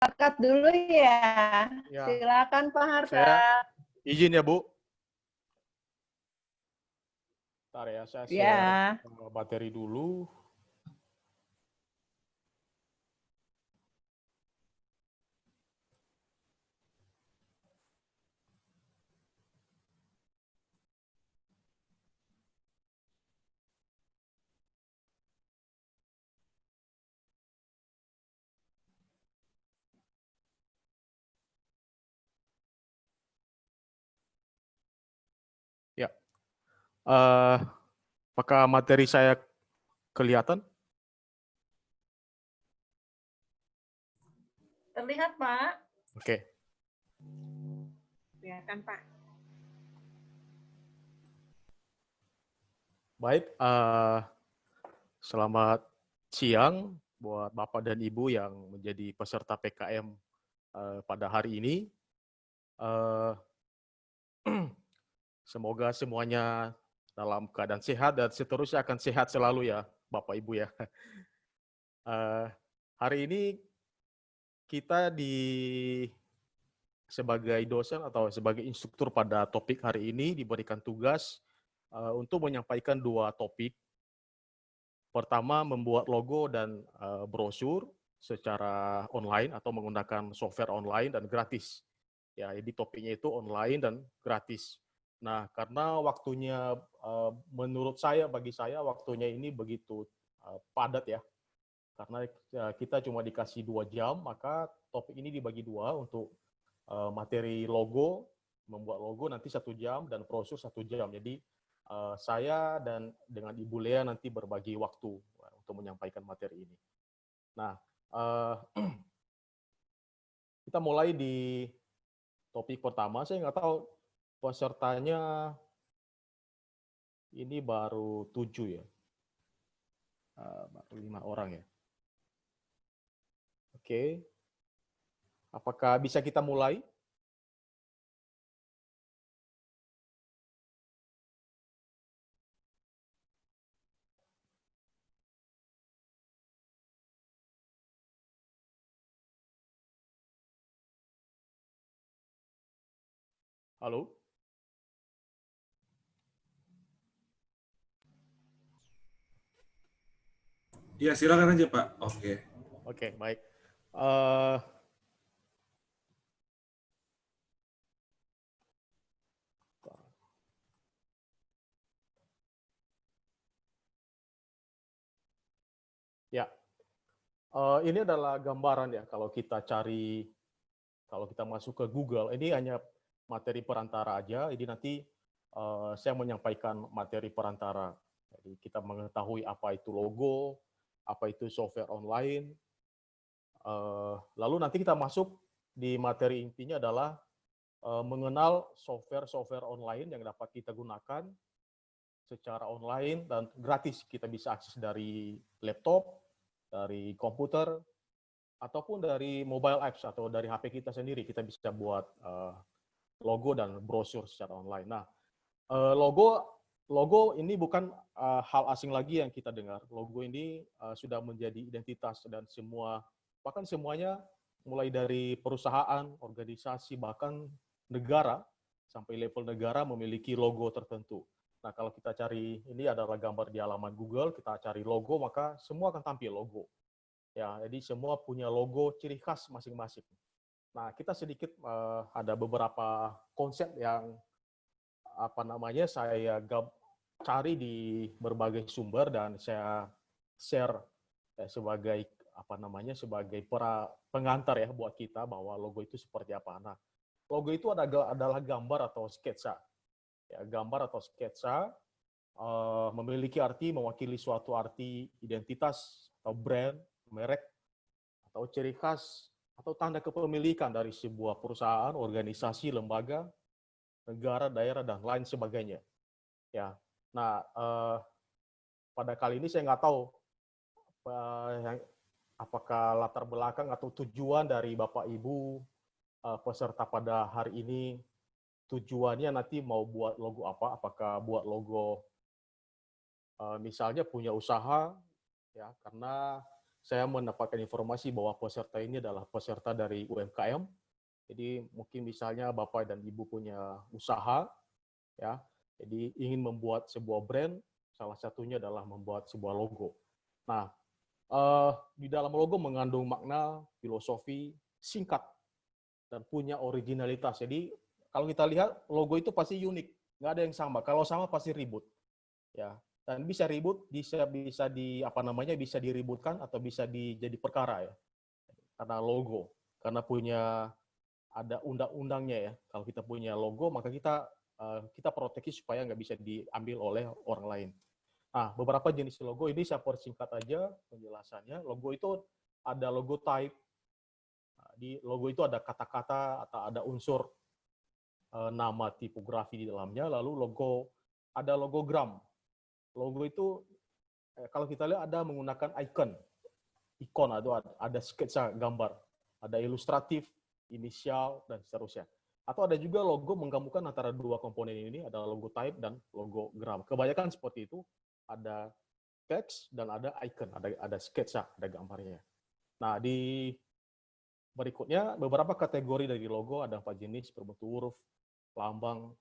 Angkat dulu ya. Ya, Silakan Pak Harsa. saya izin ya, Bu. Bentar ya, saya share Ya. materi dulu. Ya, apakah materi saya kelihatan? Terlihat Pak. Oke. Kelihatan Pak. Baik, selamat siang buat Bapak dan Ibu yang menjadi peserta PKM pada hari ini. Semoga semuanya dalam keadaan sehat dan seterusnya akan sehat selalu ya, Bapak Ibu ya. Hari ini kita sebagai dosen atau sebagai instruktur pada topik hari ini diberikan tugas untuk menyampaikan dua topik. Pertama, membuat logo dan brosur secara online atau menggunakan software online dan gratis. Ya, jadi topiknya itu online dan gratis. Nah, karena waktunya menurut saya, bagi saya waktunya ini begitu padat ya. Karena kita cuma dikasih 2 jam, maka topik ini dibagi dua untuk materi logo, membuat logo nanti 1 jam dan brosur 1 jam. Jadi saya dan dengan Ibu Lea nanti berbagi waktu untuk menyampaikan materi ini. Nah, kita mulai di topik pertama. Saya nggak tahu pesertanya ini baru 7 ya, baru 5 orang ya. Oke, apakah bisa kita mulai? Halo? Ya, silakan aja, Pak. Oke. Oke, baik. Eh, ya, ini adalah gambaran ya kalau kita cari, kalau kita masuk ke Google, ini hanya materi perantara aja, jadi nanti saya menyampaikan materi perantara. Jadi kita mengetahui apa itu logo, apa itu software online, lalu nanti kita masuk di materi intinya adalah mengenal software-software online yang dapat kita gunakan secara online dan gratis. Kita bisa akses dari laptop, dari komputer, ataupun dari mobile apps atau dari HP kita sendiri. Kita bisa buat logo dan brosur secara online. Nah, logo ini bukan hal asing lagi yang kita dengar. Logo ini sudah menjadi identitas dan bahkan semuanya mulai dari perusahaan, organisasi, bahkan negara, sampai level negara memiliki logo tertentu. Nah, kalau kita cari, ini adalah gambar di halaman Google, kita cari logo, maka semua akan tampil logo. Ya, jadi semua punya logo ciri khas masing-masing. Nah, kita sedikit ada beberapa konsep yang saya cari di berbagai sumber dan saya share sebagai sebagai pengantar ya buat kita bahwa logo itu seperti apa. Nah, logo itu adalah gambar atau sketsa. Ya, gambar atau sketsa memiliki arti mewakili suatu arti identitas atau brand, merek, atau ciri khas atau tanda kepemilikan dari sebuah perusahaan, organisasi, lembaga, negara, daerah, dan lain sebagainya. Ya, nah pada kali ini saya nggak tahu apakah latar belakang atau tujuan dari Bapak Ibu peserta pada hari ini, tujuannya nanti mau buat logo apa? Apakah buat logo misalnya punya usaha, ya karena saya mendapatkan informasi bahwa peserta ini adalah peserta dari UMKM. Jadi mungkin misalnya Bapak dan Ibu punya usaha, ya, jadi ingin membuat sebuah brand, salah satunya adalah membuat sebuah logo. Nah, di dalam logo mengandung makna, filosofi, singkat, dan punya originalitas. Jadi kalau kita lihat logo itu pasti unik, nggak ada yang sama. Kalau sama pasti ribut, ya. Dan bisa ribut, bisa bisa diributkan atau bisa jadi perkara ya. Karena logo, karena punya ada undang-undangnya ya. Kalau kita punya logo, maka kita proteksi supaya nggak bisa diambil oleh orang lain. Nah, beberapa jenis logo ini saya persingkat aja penjelasannya. Logo itu ada logo type. Di logo itu ada kata-kata atau ada unsur nama tipografi di dalamnya. Lalu ada logogram. Logo itu kalau kita lihat ada menggunakan ikon atau ada sketsa gambar, ada ilustratif, inisial, dan seterusnya. Atau ada juga logo menggabungkan antara dua komponen ini, ada logo type dan logogram. Kebanyakan seperti itu, ada teks dan ada icon, ada sketsa, ada gambarnya. Nah, di berikutnya beberapa kategori dari logo, ada 4 jenis, berbentuk huruf, lambang,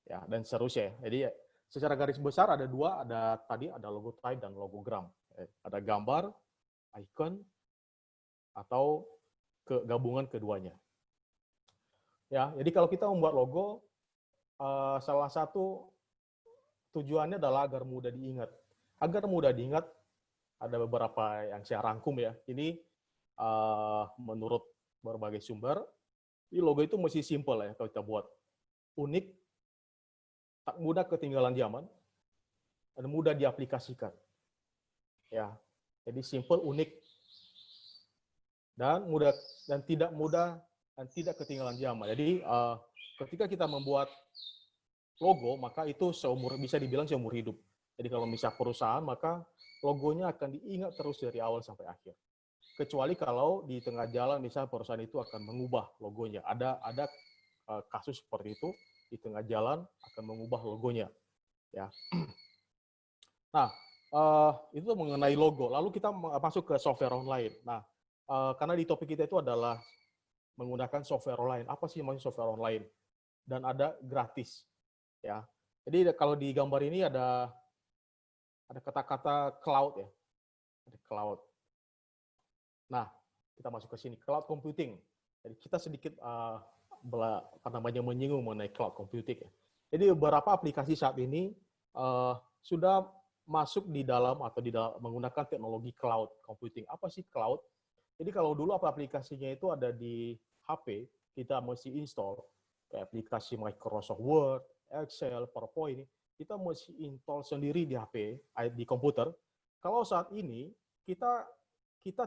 ya, dan seterusnya. Jadi secara garis besar ada dua, ada logo type dan logogram. Ada gambar, icon, atau gabungan keduanya. Ya, jadi kalau kita membuat logo, salah satu tujuannya adalah agar mudah diingat. Agar mudah diingat, ada beberapa yang saya rangkum ya. Ini menurut berbagai sumber, ini logo itu mesti simple ya kalau kita buat. Unik, tak mudah ketinggalan zaman, dan mudah diaplikasikan. Ya, jadi simple, unik, dan mudah dan tidak mudah dan tidak ketinggalan zaman. Jadi ketika kita membuat logo, maka itu bisa dibilang seumur hidup. Jadi kalau misalnya perusahaan, maka logonya akan diingat terus dari awal sampai akhir. Kecuali kalau di tengah jalan misalnya perusahaan itu akan mengubah logonya. Ada kasus seperti itu, di tengah jalan akan mengubah logonya. Ya. Nah, itu mengenai logo. Lalu kita masuk ke software online. Nah, karena di topik kita itu adalah menggunakan software online. Apa sih maksud software online? Dan ada gratis. Ya. Jadi kalau di gambar ini ada kata-kata cloud ya. Ada cloud. Nah, kita masuk ke sini, cloud computing. Jadi kita sedikit menyinggung mengenai cloud computing. Ya. Jadi beberapa aplikasi saat ini sudah masuk di dalam menggunakan teknologi cloud computing. Apa sih cloud? Jadi kalau dulu aplikasinya itu ada di HP, kita mesti install kayak aplikasi Microsoft Word, Excel, PowerPoint, kita mesti install sendiri di HP, di komputer. Kalau saat ini kita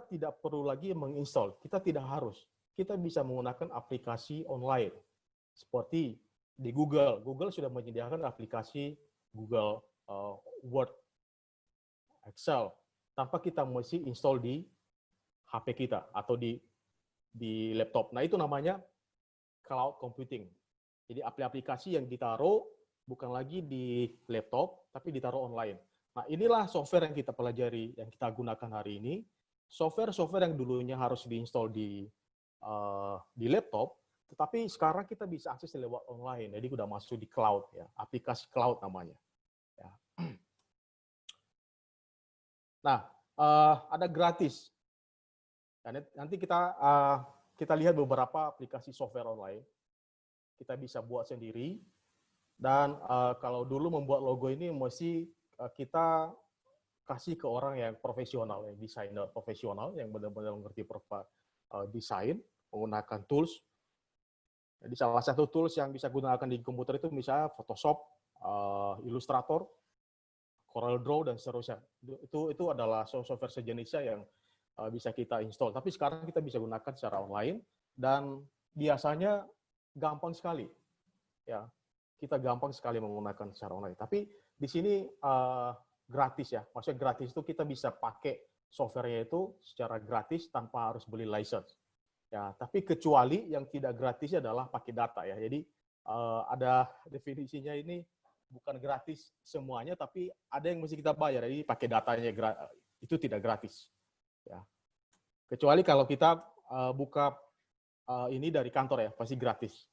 tidak perlu lagi menginstall, kita tidak harus. Kita bisa menggunakan aplikasi online. Seperti di Google. Google sudah menyediakan aplikasi Google Word, Excel, tanpa kita mesti install di HP kita atau di laptop. Nah, itu namanya cloud computing. Jadi aplikasi yang ditaruh bukan lagi di laptop, tapi ditaruh online. Nah, inilah software yang kita pelajari, yang kita gunakan hari ini. Software yang dulunya harus diinstal di laptop, tetapi sekarang kita bisa akses lewat online. Jadi udah masuk di cloud ya, aplikasi cloud namanya. Ya. Nah, ada gratis. Dan nanti kita lihat beberapa aplikasi software online. Kita bisa buat sendiri. Dan kalau dulu membuat logo ini mesti kita kasih ke orang yang profesional, yang desainer profesional, yang benar-benar mengerti desain, menggunakan tools. Jadi salah satu tools yang bisa gunakan di komputer itu misalnya Photoshop, Illustrator, Corel Draw, dan seterusnya. Itu adalah software sejenisnya yang bisa kita install. Tapi sekarang kita bisa gunakan secara online, dan biasanya gampang sekali. Ya, kita gampang sekali menggunakan secara online. Tapi di sini gratis ya. Maksudnya gratis itu kita bisa pakai software-nya itu secara gratis tanpa harus beli license. Ya, tapi kecuali yang tidak gratis adalah pakai data ya. Jadi ada definisinya ini, bukan gratis semuanya, tapi ada yang mesti kita bayar. Jadi pakai datanya itu tidak gratis. Ya. Kecuali kalau kita buka ini dari kantor ya, pasti gratis.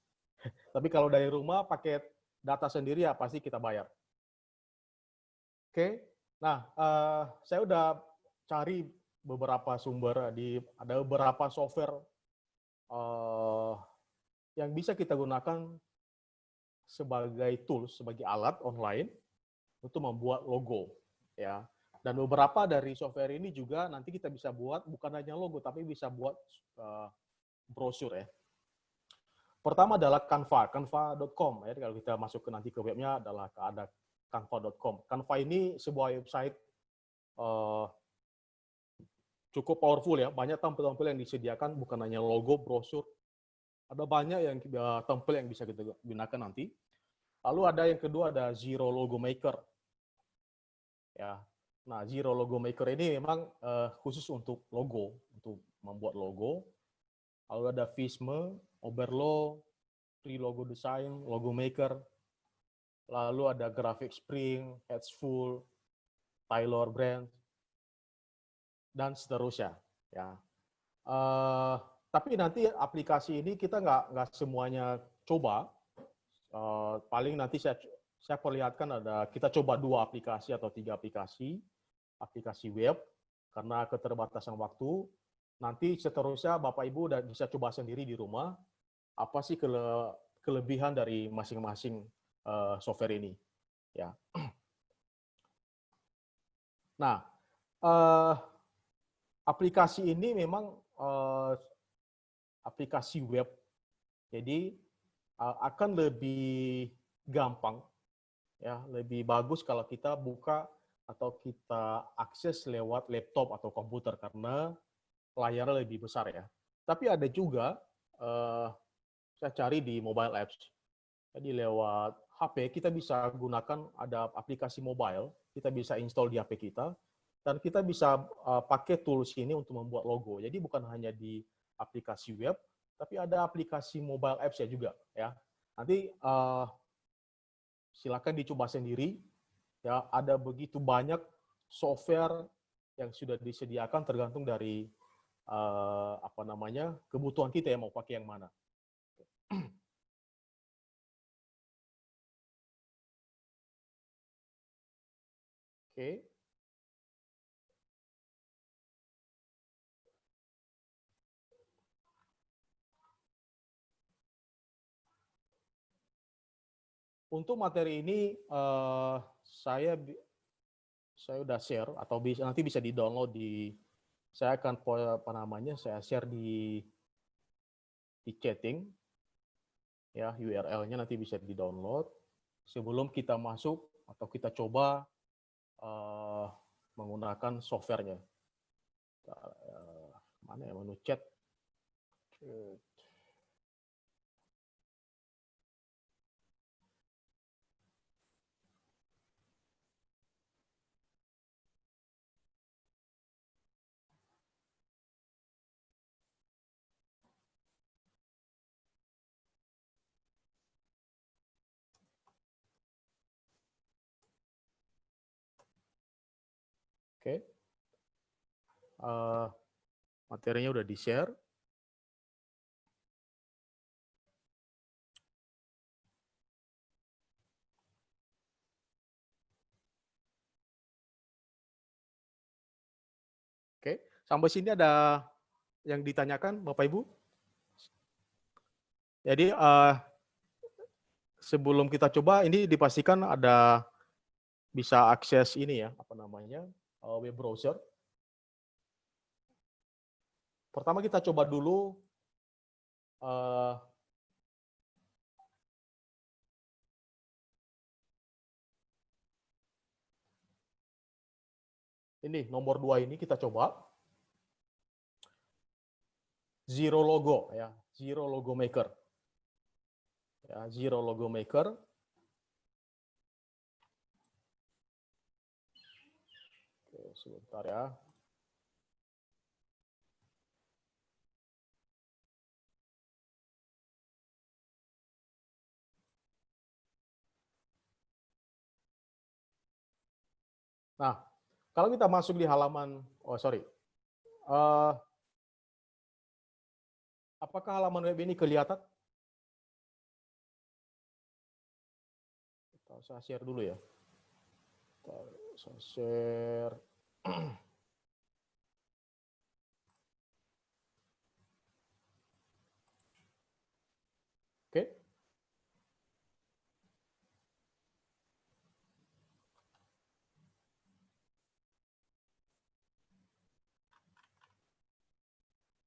Tapi kalau dari rumah pakai data sendiri ya pasti kita bayar. Oke, nah saya udah cari beberapa sumber ada beberapa software yang bisa kita gunakan sebagai tools, sebagai alat online untuk membuat logo, ya. Dan beberapa dari software ini juga nanti kita bisa buat bukan hanya logo, tapi bisa buat brosur ya. Pertama adalah Canva, canva.com ya. Kalau kita masuk nanti ke webnya adalah ada canva.com. Canva ini sebuah website cukup powerful ya. Banyak tampil-tampil yang disediakan, bukan hanya logo, brosur. Ada banyak yang tampil yang bisa kita gunakan nanti. Lalu ada yang kedua ada Zero Logo Maker. Ya. Nah, Zero Logo Maker ini memang khusus untuk logo, untuk membuat logo. Lalu ada Visme, Oberlo, Free Logo Design, Logo Maker. Lalu ada Graphic Spring, Headsful, Taylor Brand, dan seterusnya. Ya. Tapi nanti aplikasi ini kita nggak semuanya coba. Paling nanti saya perlihatkan kita coba 2 aplikasi atau 3 aplikasi web karena keterbatasan waktu. Nanti seterusnya Bapak Ibu bisa coba sendiri di rumah apa sih kelebihan dari masing-masing software ini. Ya. Nah, aplikasi ini memang aplikasi web, jadi akan lebih gampang, ya, lebih bagus kalau kita buka atau kita akses lewat laptop atau komputer karena layarnya lebih besar ya. Tapi ada juga saya cari di mobile apps, jadi lewat HP kita bisa gunakan ada aplikasi mobile, kita bisa install di HP kita dan kita bisa pakai tools ini untuk membuat logo. Jadi bukan hanya di aplikasi web, tapi ada aplikasi mobile apps ya juga ya. Nanti silakan dicoba sendiri ya, ada begitu banyak software yang sudah disediakan tergantung dari kebutuhan kita ya mau pakai yang mana. Oke. Untuk materi ini saya udah share atau nanti bisa di-download saya akan saya share di chatting ya, URL-nya nanti bisa di-download sebelum kita masuk atau kita coba menggunakan softwarenya. Mana ya menu chat? Oke. Materinya udah di-share. Oke, sampai sini ada yang ditanyakan Bapak Ibu? Jadi sebelum kita coba ini dipastikan ada bisa akses ini ya, web browser. Pertama kita coba dulu ini nomor 2 ini kita coba. Zero Logo ya, Zero Logo Maker. Ya, Zero Logo Maker. Oke, sebentar ya. Nah, kalau kita masuk di halaman, Eh, apakah halaman web ini kelihatan? Saya share dulu ya. Saya share. Oke.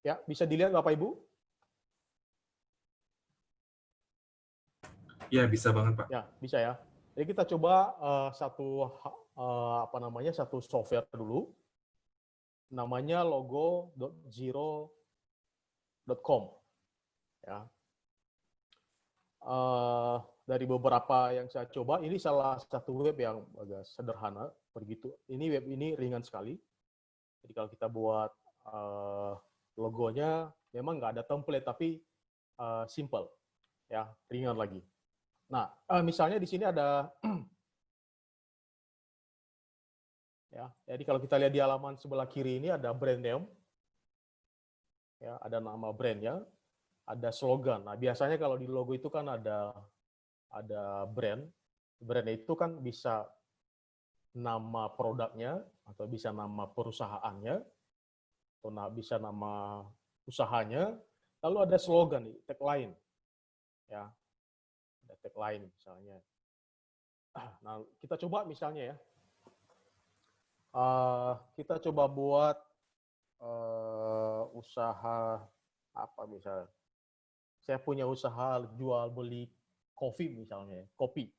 Ya, bisa dilihat Bapak Ibu? Ya, bisa banget, Pak. Ya, bisa ya. Jadi kita coba satu software dulu. Namanya logo.zero.com. Ya. Dari beberapa yang saya coba, ini salah satu web yang agak sederhana begitu. Ini web ini ringan sekali. Jadi kalau kita buat logonya, memang nggak ada template tapi simple, ya, ringan lagi. Nah, misalnya di sini ada, ya, jadi kalau kita lihat di halaman sebelah kiri ini ada brand name, ya, ada nama brandnya, ada slogan. Nah, biasanya kalau di logo itu kan ada brand itu kan bisa nama produknya atau bisa nama perusahaannya atau bisa nama usahanya, lalu ada slogan, tagline, ya, ada tagline misalnya. Nah, kita coba misalnya ya, kita coba buat usaha apa misalnya. Saya punya usaha jual beli kopi misalnya, kopi.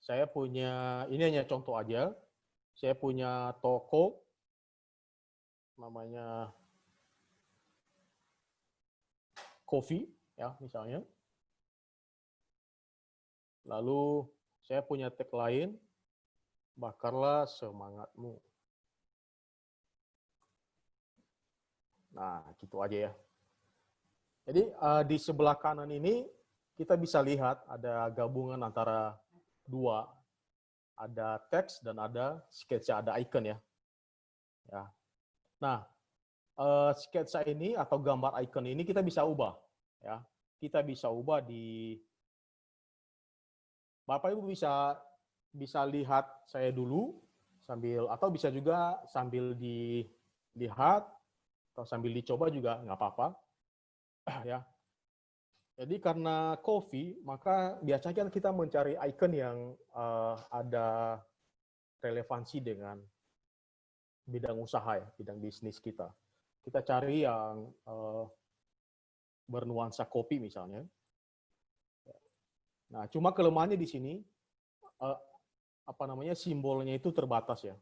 Saya punya, ini hanya contoh aja, saya punya toko, namanya kopi, ya misalnya. Lalu saya punya tagline, bakarlah semangatmu. Nah, gitu aja ya. Jadi di sebelah kanan ini kita bisa lihat ada gabungan antara dua, ada teks dan ada sketsa, ada icon ya. Ya. Nah, sketsa ini atau gambar icon ini kita bisa ubah, ya. Kita bisa ubah di, Bapak Ibu bisa lihat saya dulu sambil, atau bisa juga sambil dilihat atau sambil dicoba juga nggak apa-apa, ya. Jadi karena coffee, maka biasanya kan kita mencari icon yang ada relevansi dengan bidang usaha ya, bidang bisnis kita. Kita cari yang bernuansa kopi misalnya. Nah, cuma kelemahannya di sini simbolnya itu terbatas ya.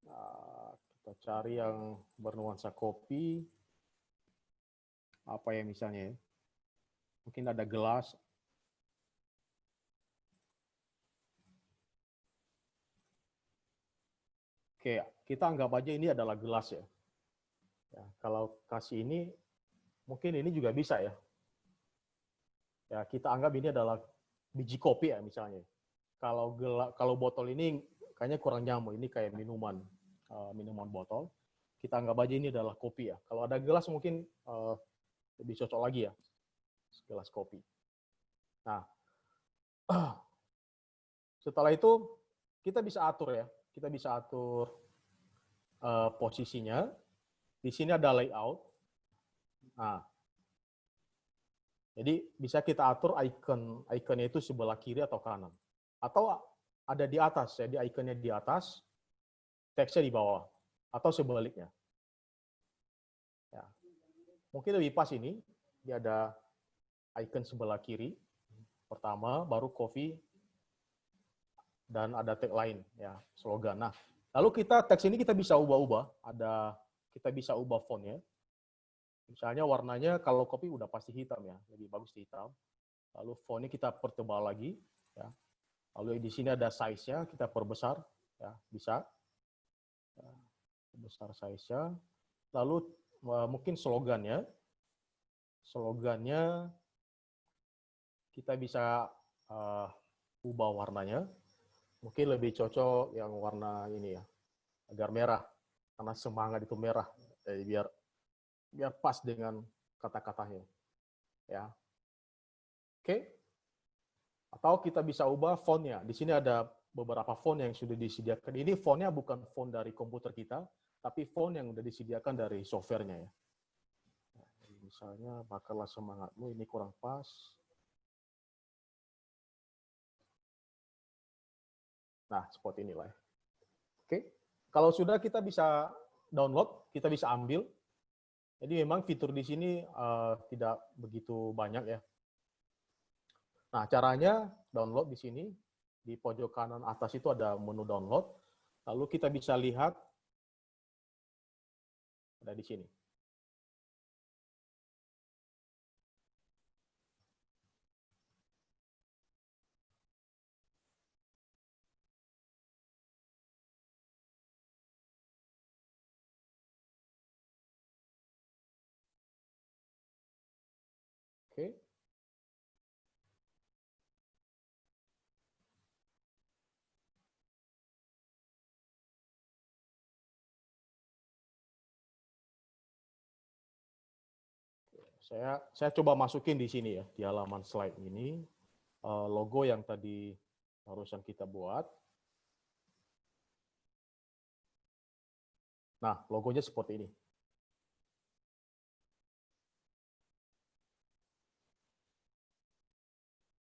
Nah, kita cari yang bernuansa kopi. Apa ya misalnya ya? Mungkin ada gelas. Oke, kita anggap aja ini adalah gelas ya. Ya, kalau kasih ini, mungkin ini juga bisa ya. Ya, kita anggap ini adalah biji kopi ya misalnya. Kalau botol ini kayaknya kurang nyambung, ini kayak minuman botol. Kita anggap aja ini adalah kopi ya. Kalau ada gelas mungkin lebih cocok lagi ya, gelas kopi. Nah, setelah itu kita bisa atur ya, kita bisa atur posisinya. Di sini ada layout. Nah, jadi bisa kita atur ikonnya itu sebelah kiri atau kanan. Atau ada di atas, jadi ikonnya di atas, teksnya di bawah, atau sebaliknya. Ya. Mungkin lebih pas ini, dia ada icon sebelah kiri, pertama, baru coffee, dan ada tagline, ya, slogan. Nah, lalu teks ini kita bisa ubah-ubah, kita bisa ubah fontnya. Misalnya warnanya kalau kopi udah pasti hitam ya, lebih bagus di hitam. Lalu fontnya kita pertebal lagi, ya. Lalu di sini ada size-nya, kita perbesar, ya, bisa. Ya, besar size-nya. Lalu mungkin slogannya kita bisa ubah warnanya. Mungkin lebih cocok yang warna ini ya, agar merah. Karena semangat itu merah. Jadi biar pas dengan kata-katanya. Ya. Oke. Atau kita bisa ubah fontnya. Di sini ada beberapa font yang sudah disediakan. Ini fontnya bukan font dari komputer kita, tapi font yang sudah disediakan dari softwarenya ya. Misalnya, bakarlah semangatmu, ini kurang pas. Nah, seperti inilah. Oke. Kalau sudah kita bisa download, kita bisa ambil. Jadi memang fitur di sini tidak begitu banyak ya. Nah, caranya download di sini. Di pojok kanan atas itu ada menu download. Lalu kita bisa lihat ada di sini. Oke. Saya coba masukin di sini ya, di halaman slide ini, logo yang tadi barusan kita buat. Nah, logonya seperti ini.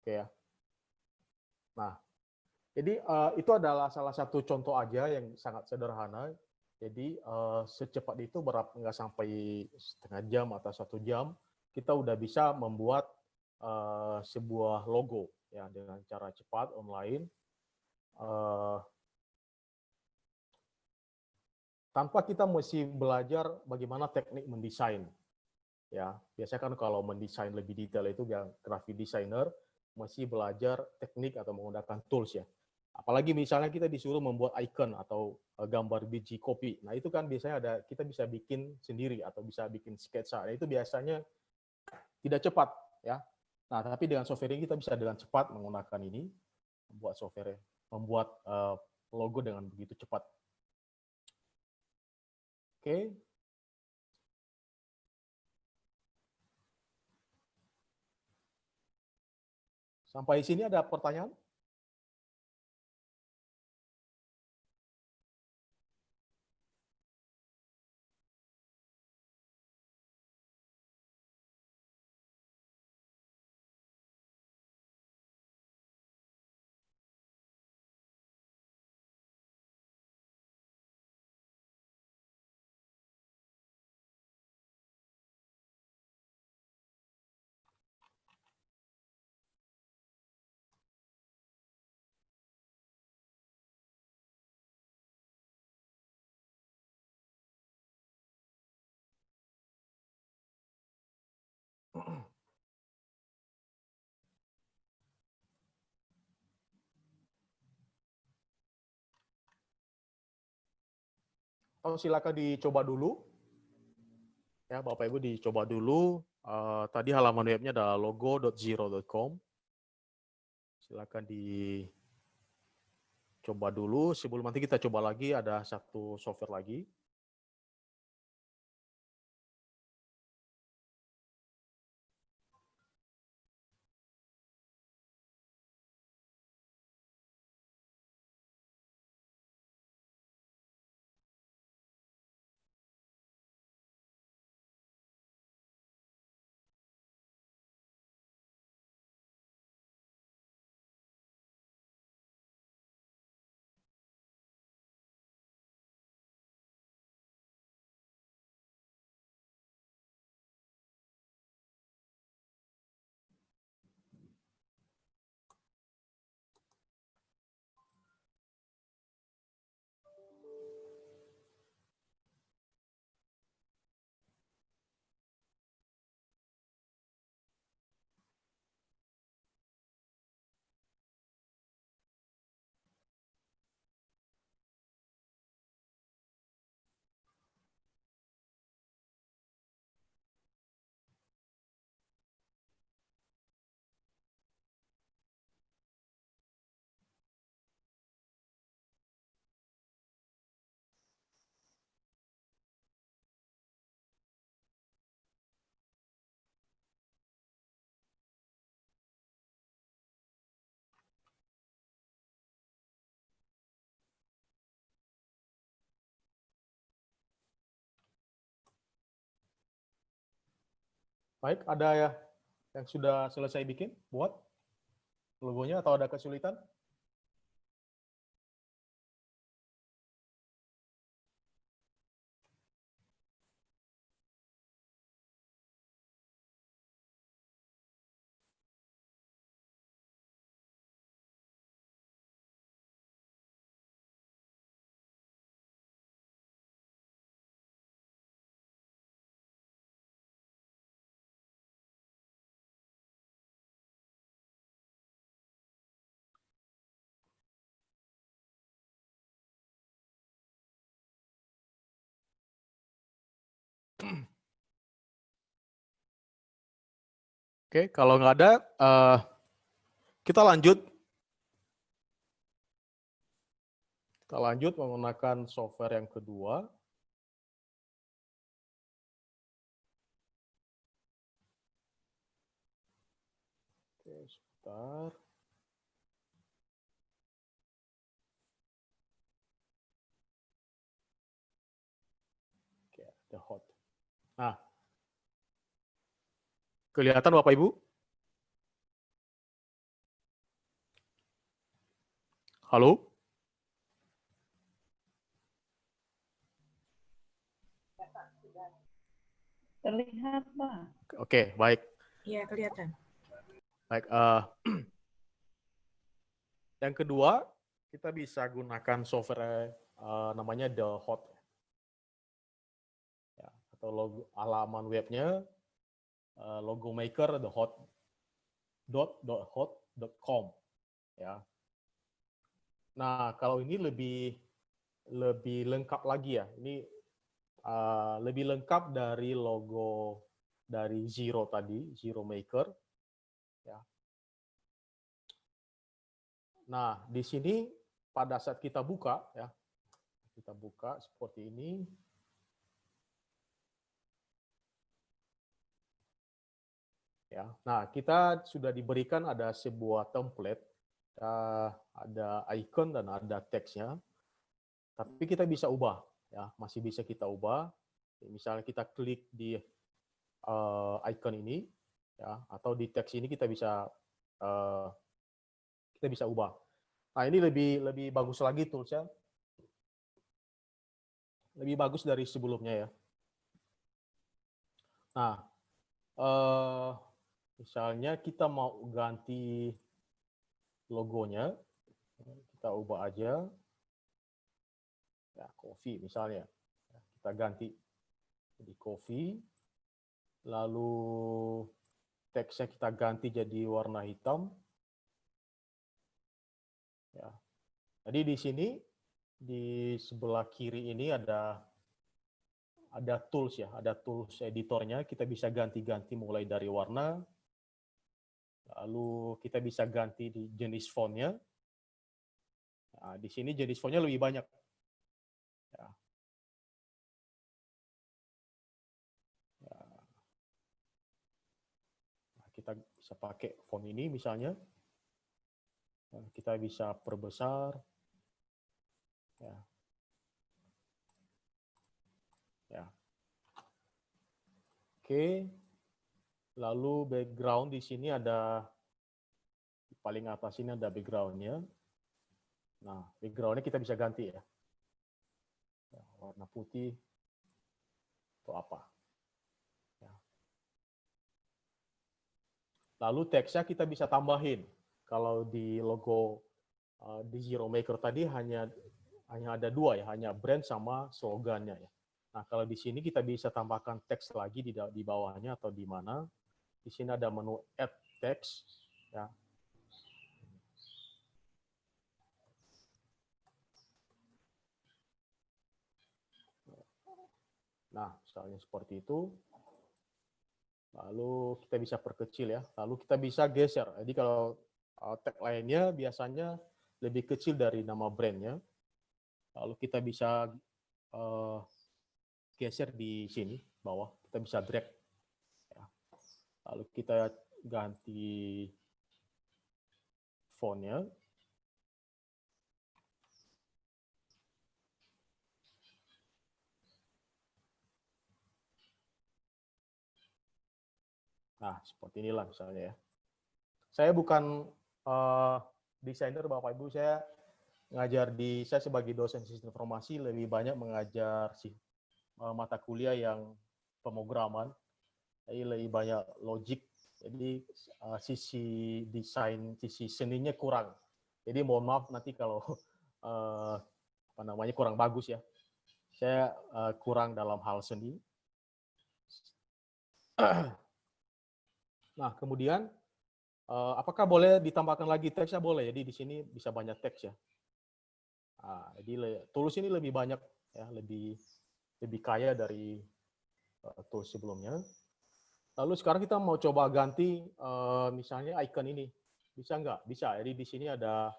Oke ya. Nah, jadi itu adalah salah satu contoh aja yang sangat sederhana. Jadi secepat itu nggak sampai setengah jam atau 1 jam, kita udah bisa membuat sebuah logo ya dengan cara cepat online. Tanpa kita mesti belajar bagaimana teknik mendesain. Ya, biasanya kan kalau mendesain lebih detail itu yang graphic designer mesti belajar teknik atau menggunakan tools ya. Apalagi misalnya kita disuruh membuat icon atau gambar biji kopi. Nah, itu kan biasanya kita bisa bikin sendiri atau bisa bikin sketsa. Nah, itu biasanya tidak cepat ya. Nah, tapi dengan software ini kita bisa dengan cepat menggunakan ini membuat software, membuat logo dengan begitu cepat. Oke. Sampai sini ada pertanyaan? Oh, silakan dicoba dulu. Ya, Bapak Ibu dicoba dulu. Tadi halaman webnya adalah logo.zero.com. Silakan dicoba dulu. Sebelum nanti kita coba lagi, ada satu software lagi. Baik, ada ya yang sudah selesai bikin buat logonya atau ada kesulitan? Oke, kalau nggak ada, kita lanjut. Kita lanjut menggunakan software yang kedua. Oke, sebentar. Oke, the hot. Nah, kelihatan Bapak Ibu? Halo? Terlihat, Pak. Oke, baik. Iya, kelihatan. Baik. Yang kedua, kita bisa gunakan software namanya The Hot. Ya, atau logo, halaman webnya logo maker thehot.hot.com. Ya. Nah, kalau ini lebih lengkap lagi ya. Ini lebih lengkap dari logo dari Zero tadi, Zero Maker. Ya. Nah, di sini pada saat kita buka, ya, kita buka seperti ini. Ya, nah kita sudah diberikan ada sebuah template, ada icon dan ada teksnya. Tapi kita bisa ubah, ya, masih bisa kita ubah. Misalnya kita klik di icon ini, ya, atau di teks ini kita bisa ubah. Nah ini lebih bagus lagi toolsnya, lebih bagus dari sebelumnya ya. Nah, misalnya kita mau ganti logonya, kita ubah aja, ya coffee misalnya, kita ganti jadi coffee, lalu teksnya kita ganti jadi warna hitam. Ya. Jadi di sini di sebelah kiri ini ada tools ya, ada tools editornya. Kita bisa ganti-ganti mulai dari warna, lalu kita bisa ganti di jenis fontnya. Nah, di sini jenis fontnya lebih banyak. Ya. Ya. Nah, kita bisa pakai font ini misalnya. Nah, kita bisa perbesar. Ya. Ya. Oke. Lalu background di sini ada, di paling atas ini ada background-nya. Nah, background-nya kita bisa ganti ya. Ya, warna putih atau apa. Ya. Lalu teksnya kita bisa tambahin. Kalau di logo di Zero Maker tadi hanya ada dua ya, hanya brand sama slogannya ya. Nah, kalau di sini kita bisa tambahkan teks lagi di bawahnya atau di mana. Di sini ada menu Add Text ya. Nah, misalnya seperti itu. Lalu kita bisa perkecil ya. Lalu kita bisa geser. Jadi kalau tag lainnya biasanya lebih kecil dari nama brandnya. Lalu kita bisa geser di sini bawah. Kita bisa drag. Ya. Lalu kita ganti fontnya. Nah, seperti inilah misalnya ya. Saya bukan desainer Bapak Ibu, saya saya sebagai dosen sistem informasi lebih banyak mengajar mata kuliah yang pemrograman, jadi lebih banyak logik. Jadi sisi desain, sisi seninya kurang. Jadi mohon maaf nanti kalau kurang bagus ya. Saya kurang dalam hal seni. Nah, kemudian apakah boleh ditambahkan lagi teksnya? Boleh. Jadi di sini bisa banyak teks ya. Nah, jadi tools ini lebih banyak ya, lebih kaya dari tools sebelumnya. Lalu sekarang kita mau coba ganti misalnya icon ini. Bisa nggak? Bisa. Jadi di sini ada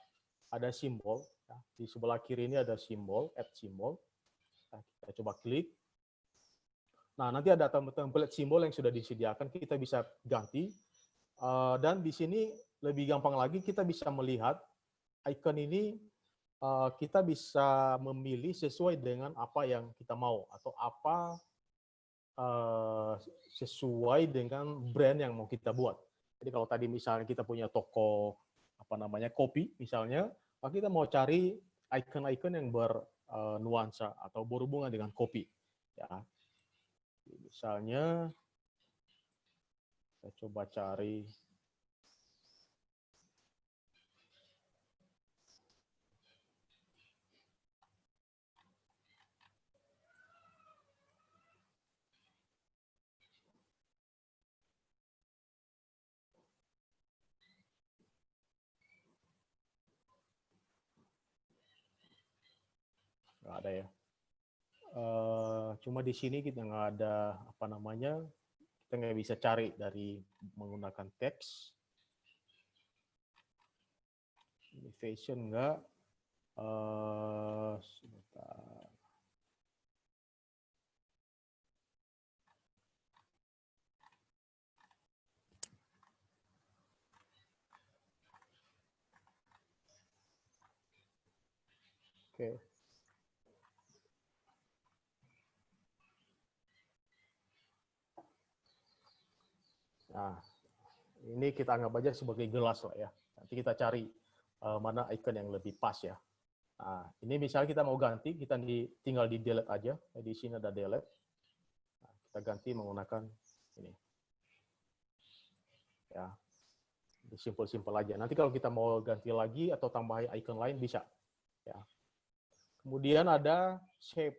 simbol. Ya. Di sebelah kiri ini ada simbol, add simbol. Nah, kita coba klik. Nah, nanti ada template simbol yang sudah disediakan, kita bisa ganti. Dan di sini lebih gampang lagi, kita bisa melihat icon ini, kita bisa memilih sesuai dengan apa yang kita mau, atau apa sesuai dengan brand yang mau kita buat. Jadi kalau tadi misalnya kita punya toko kopi misalnya, maka kita mau cari icon-icon yang bernuansa atau berhubungan dengan kopi. Ya. Misalnya, saya coba cari nggak ada ya. Cuma di sini kita nggak ada kita nggak bisa cari dari menggunakan teks. Ini fashion nggak. Sebentar. Oke. Nah, ini kita anggap aja sebagai gelas lah ya. Nanti kita cari mana icon yang lebih pas ya. Nah, ini misalnya kita mau ganti, kita tinggal di delete aja. Di sini ada delete. Nah, kita ganti menggunakan ini. Ya, simpel-simpel aja. Nanti kalau kita mau ganti lagi atau tambah icon lain bisa. Ya. Kemudian ada shape,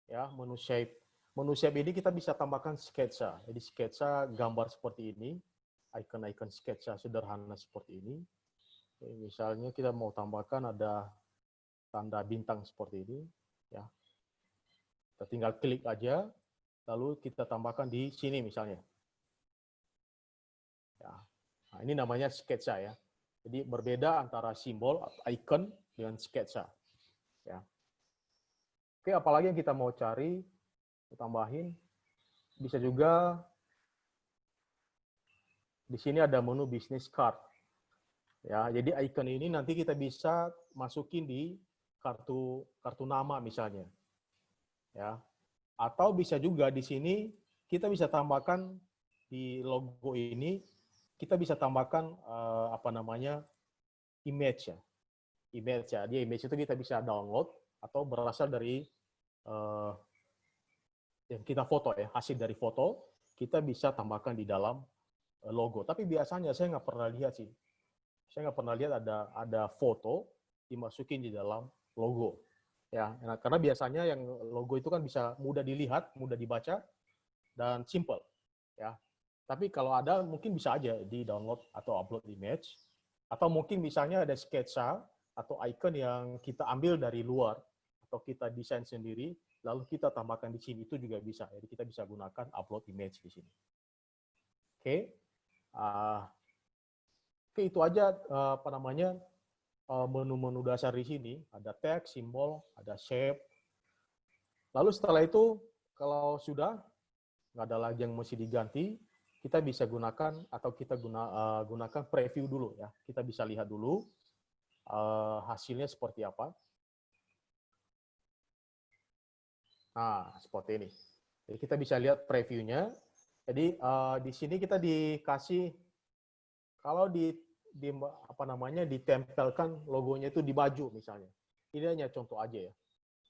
ya, menu shape. Menu shape ini kita bisa tambahkan sketsa. Jadi sketsa gambar seperti ini, icon-icon sketsa sederhana seperti ini. Misalnya kita mau tambahkan ada tanda bintang seperti ini, ya. Kita tinggal klik aja, lalu kita tambahkan di sini misalnya. Ya. Nah, ini namanya sketsa ya. Jadi berbeda antara simbol icon dengan sketsa. Ya. Oke, apalagi yang kita mau cari, tambahin, bisa juga di sini ada menu business card. Ya, jadi icon ini nanti kita bisa masukin di kartu nama misalnya. Ya. Atau bisa juga di sini kita bisa tambahkan di logo ini, kita bisa tambahkan image ya. Image ya. Di image itu kita bisa download atau berasal dari yang kita foto ya, hasil dari foto, kita bisa tambahkan di dalam logo. Tapi biasanya saya nggak pernah lihat sih. Saya nggak pernah lihat ada foto dimasukin di dalam logo. Ya, karena biasanya yang logo itu kan bisa mudah dilihat, mudah dibaca, dan simple. Ya. Tapi kalau ada mungkin bisa aja di-download atau upload image. Atau mungkin misalnya ada sketsa atau icon yang kita ambil dari luar atau kita desain sendiri, lalu kita tambahkan di sini, itu juga bisa. Jadi kita bisa gunakan upload image di sini. Oke. Oke, itu aja menu-menu dasar di sini. Ada teks, simbol, ada shape. Lalu setelah itu, kalau sudah nggak ada lagi yang mesti diganti, kita bisa gunakan atau kita gunakan preview dulu ya. Kita bisa lihat dulu hasilnya seperti apa. Nah, seperti ini. Jadi kita bisa lihat previewnya. Jadi di sini kita dikasih kalau di apa namanya ditempelkan logonya itu di baju misalnya. Ini hanya contoh aja ya.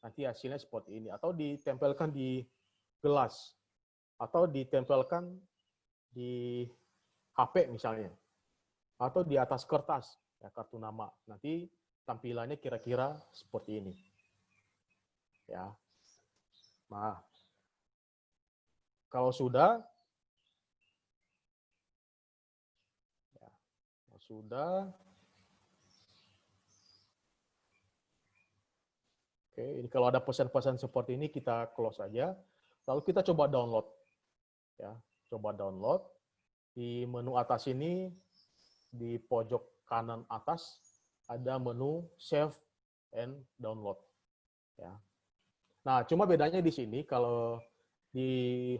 Nanti hasilnya seperti ini atau ditempelkan di gelas atau ditempelkan di HP misalnya atau di atas kertas ya kartu nama. Nanti tampilannya kira-kira seperti ini. Ya. Nah, kalau sudah oke, ini kalau ada pesan-pesan seperti ini kita close saja. Lalu kita coba download. Ya, coba download. Di menu atas ini, di pojok kanan atas, ada menu Save and Download. Ya. Nah, cuma bedanya di sini, kalau di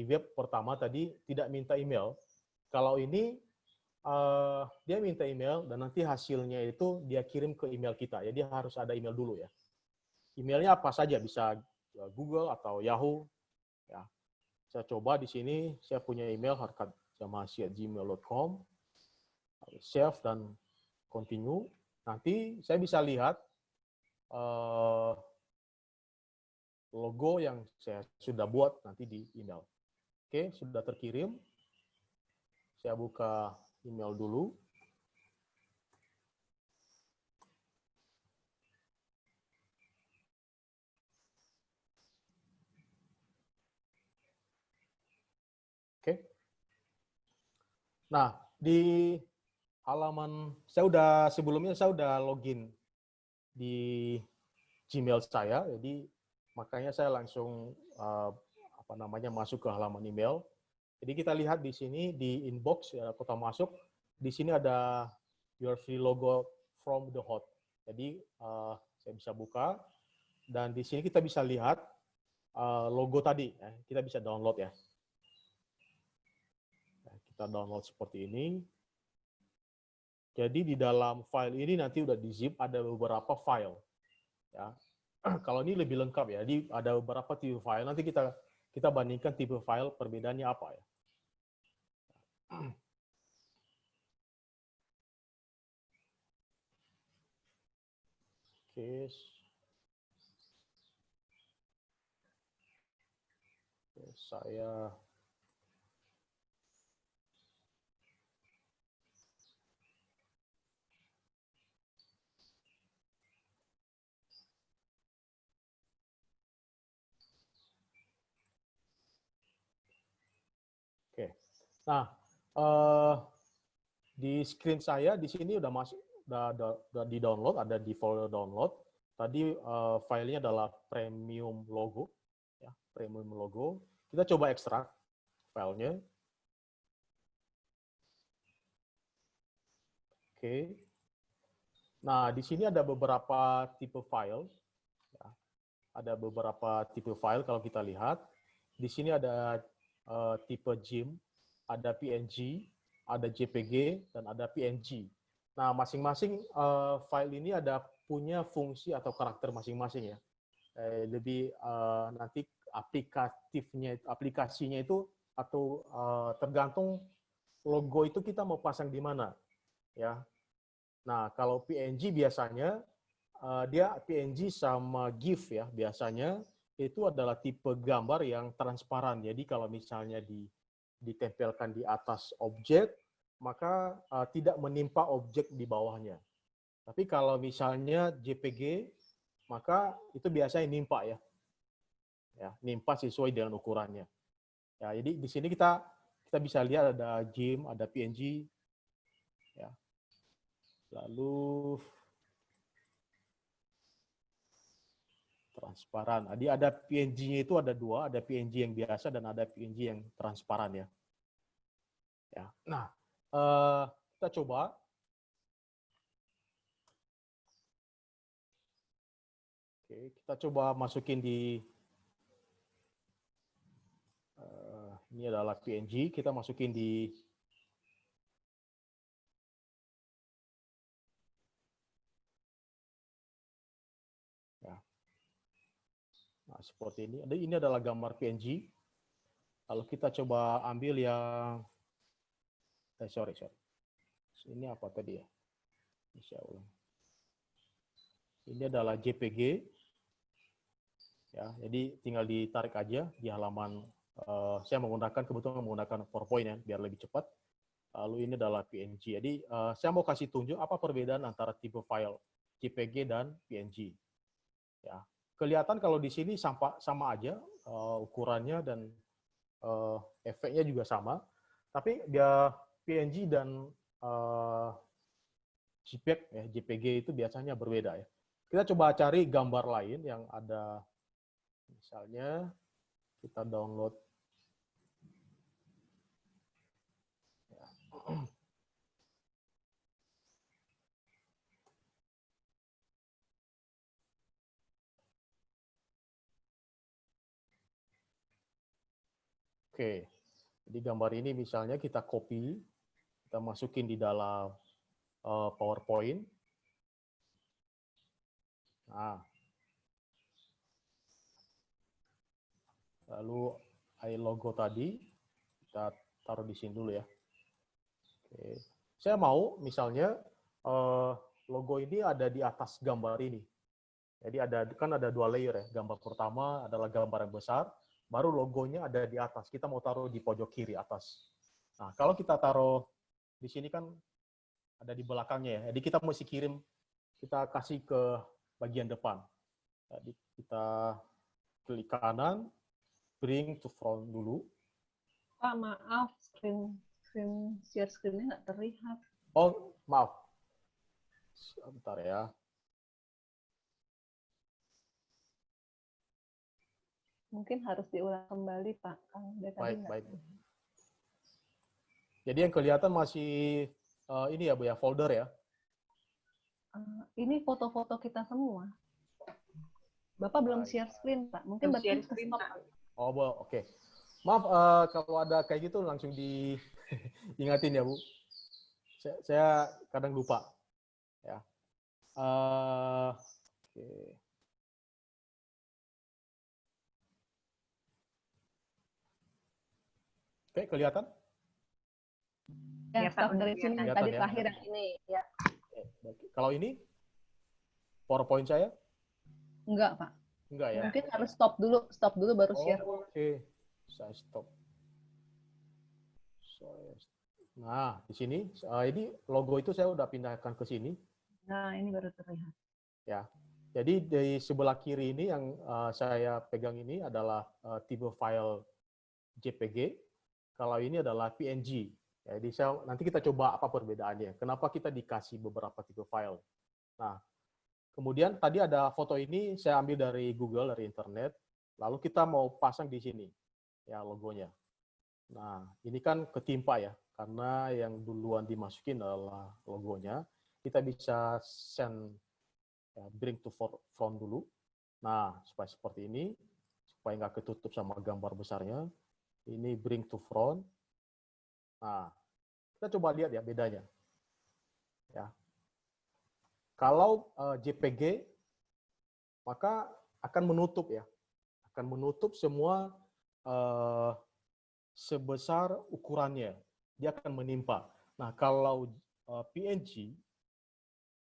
web pertama tadi tidak minta email. Kalau ini, dia minta email dan nanti hasilnya itu dia kirim ke email kita. Jadi harus ada email dulu ya. Emailnya apa saja, bisa Google atau Yahoo. Ya. Saya coba di sini, saya punya email harkatjamasi@gmail.com, save dan continue. Nanti saya bisa lihat logo yang saya sudah buat nanti di email. Oke, sudah terkirim. Saya buka email dulu. Oke. Nah, di halaman sebelumnya saya udah login di Gmail saya, jadi makanya saya langsung masuk ke halaman email. Jadi kita lihat di sini di inbox ya, kota masuk, di sini ada your free logo from the hot. Jadi saya bisa buka dan di sini kita bisa lihat logo tadi, ya. Kita bisa download ya. Kita download seperti ini. Jadi di dalam file ini nanti udah di zip ada beberapa file. Ya. Kalau ini lebih lengkap ya. Jadi ada beberapa tipe file. Nanti kita bandingkan tipe file perbedaannya apa ya. Oke. Saya Oke. Nah, di screen saya di sini udah masuk, udah di-download, ada di folder download. Tadi filenya adalah premium logo, ya, premium logo. Kita coba ekstrak filenya. Oke. Nah, di sini ada beberapa tipe file. Ya. Ada beberapa tipe file kalau kita lihat. Di sini ada tipe GIMP, ada PNG, ada JPG, dan ada PNG. Nah, masing-masing file ini ada punya fungsi atau karakter masing-masing ya. Lebih nanti aplikasinya itu atau tergantung logo itu kita mau pasang di mana ya. Nah, kalau PNG biasanya dia PNG sama GIF ya, biasanya itu adalah tipe gambar yang transparan. Jadi kalau misalnya ditempelkan di atas objek, maka tidak menimpa objek di bawahnya. Tapi kalau misalnya JPG, maka itu biasanya nimpa ya. Ya, nimpa sesuai dengan ukurannya. Ya, jadi di sini kita bisa lihat ada GIMP, ada PNG, ya. Lalu transparan. Jadi ada PNG-nya itu ada dua, ada PNG yang biasa dan ada PNG yang transparan ya. Ya. Nah, kita coba. Oke, kita coba masukin di ini adalah PNG, kita masukin di ya. Nah, seperti ini. Ini adalah gambar PNG. Kalau kita coba ambil yang, sorry. Ini apa tadi ya? Bisa ulang. Ini adalah JPG. Ya, jadi tinggal ditarik aja di halaman. Saya kebetulan menggunakan PowerPoint ya, biar lebih cepat. Lalu ini adalah PNG. Jadi saya mau kasih tunjuk apa perbedaan antara tipe file JPG dan PNG. Ya, kelihatan kalau di sini sama aja ukurannya dan efeknya juga sama. Tapi dia PNG dan JPEG, ya, JPG itu biasanya berbeda ya. Kita coba cari gambar lain yang ada, misalnya kita download. Ya. Oke, jadi gambar ini misalnya kita copy, kita masukin di dalam PowerPoint. Nah, lalu logo tadi kita taruh di sini dulu ya. Oke. Saya mau misalnya logo ini ada di atas gambar ini. Jadi kan ada 2 layer ya. Gambar pertama adalah gambar yang besar, baru logonya ada di atas. Kita mau taruh di pojok kiri atas. Nah, kalau kita taruh di sini kan ada di belakangnya ya. Jadi kita mesti kita kasih ke bagian depan. Jadi kita klik kanan, bring to front dulu. Pak, maaf, share screen-nya nggak terlihat. Oh, maaf. Sebentar ya. Mungkin harus diulang kembali, Pak. Baik. Jadi yang kelihatan masih ini ya, Bu ya, folder ya. Ini foto-foto kita semua. Bapak belum share screen, Pak. Mungkin Belum share berarti screen, stop. Pak. Oh, Bu, oke. Maaf, kalau ada kayak gitu langsung diingatin ya, Bu. Saya kadang lupa. Ya. Oke. Oke, kelihatan? Ya, stop dari sini. Kelihatan Tadi ya? terakhir yang ini. Ya. Kalau ini PowerPoint saya? Enggak, Pak. Enggak ya? Mungkin harus stop dulu baru share. Oke. Saya stop. Nah, di sini, ini logo itu saya udah pindahkan ke sini. Nah, ini baru terlihat. Ya. Jadi di sebelah kiri ini yang saya pegang ini adalah tipe file JPG. Kalau ini adalah PNG. Jadi nanti kita coba apa perbedaannya. Kenapa kita dikasih beberapa tipe file. Nah, kemudian tadi ada foto ini saya ambil dari Google, dari internet. Lalu kita mau pasang di sini ya logonya. Nah, ini kan ketimpa ya, karena yang duluan dimasukin adalah logonya. Kita bisa send ya, bring to front dulu. Nah, supaya seperti ini, supaya nggak ketutup sama gambar besarnya. Ini bring to front. Nah, kita coba lihat ya bedanya. Ya. Kalau JPG, maka akan menutup ya, akan menutup semua sebesar ukurannya, dia akan menimpa. Nah, kalau PNG,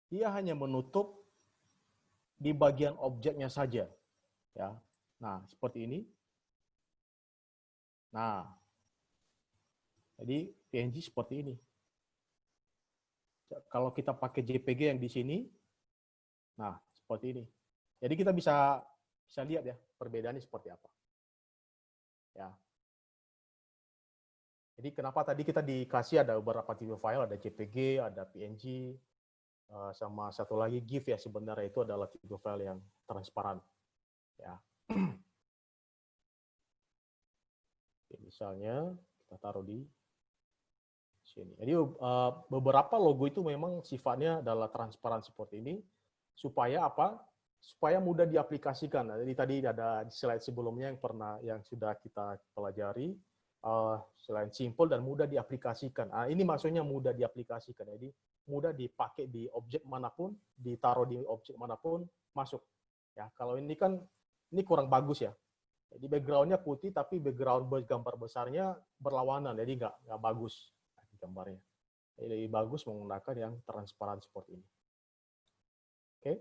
dia hanya menutup di bagian objeknya saja, ya. Nah, seperti ini. Nah, jadi PNG seperti ini. Kalau kita pakai JPG yang di sini, nah seperti ini. Jadi kita bisa lihat ya perbedaannya seperti apa. Ya. Jadi kenapa tadi kita dikasih ada beberapa tipe file, ada JPG, ada PNG, sama satu lagi GIF ya, sebenarnya itu adalah tipe file yang transparan. Ya. Oke, misalnya kita taruh di sini. Jadi beberapa logo itu memang sifatnya adalah transparan seperti ini, supaya apa? Supaya mudah diaplikasikan. Jadi tadi ada slide sebelumnya yang sudah kita pelajari. Selain simple dan mudah diaplikasikan. Ini maksudnya mudah diaplikasikan. Jadi mudah dipakai di objek manapun, ditaruh di objek manapun, masuk. Ya, kalau ini kan ini kurang bagus ya. Jadi background-nya putih, tapi background gambar besarnya berlawanan, jadi nggak bagus gambarnya. Jadi lebih bagus menggunakan yang transparan seperti ini. Oke.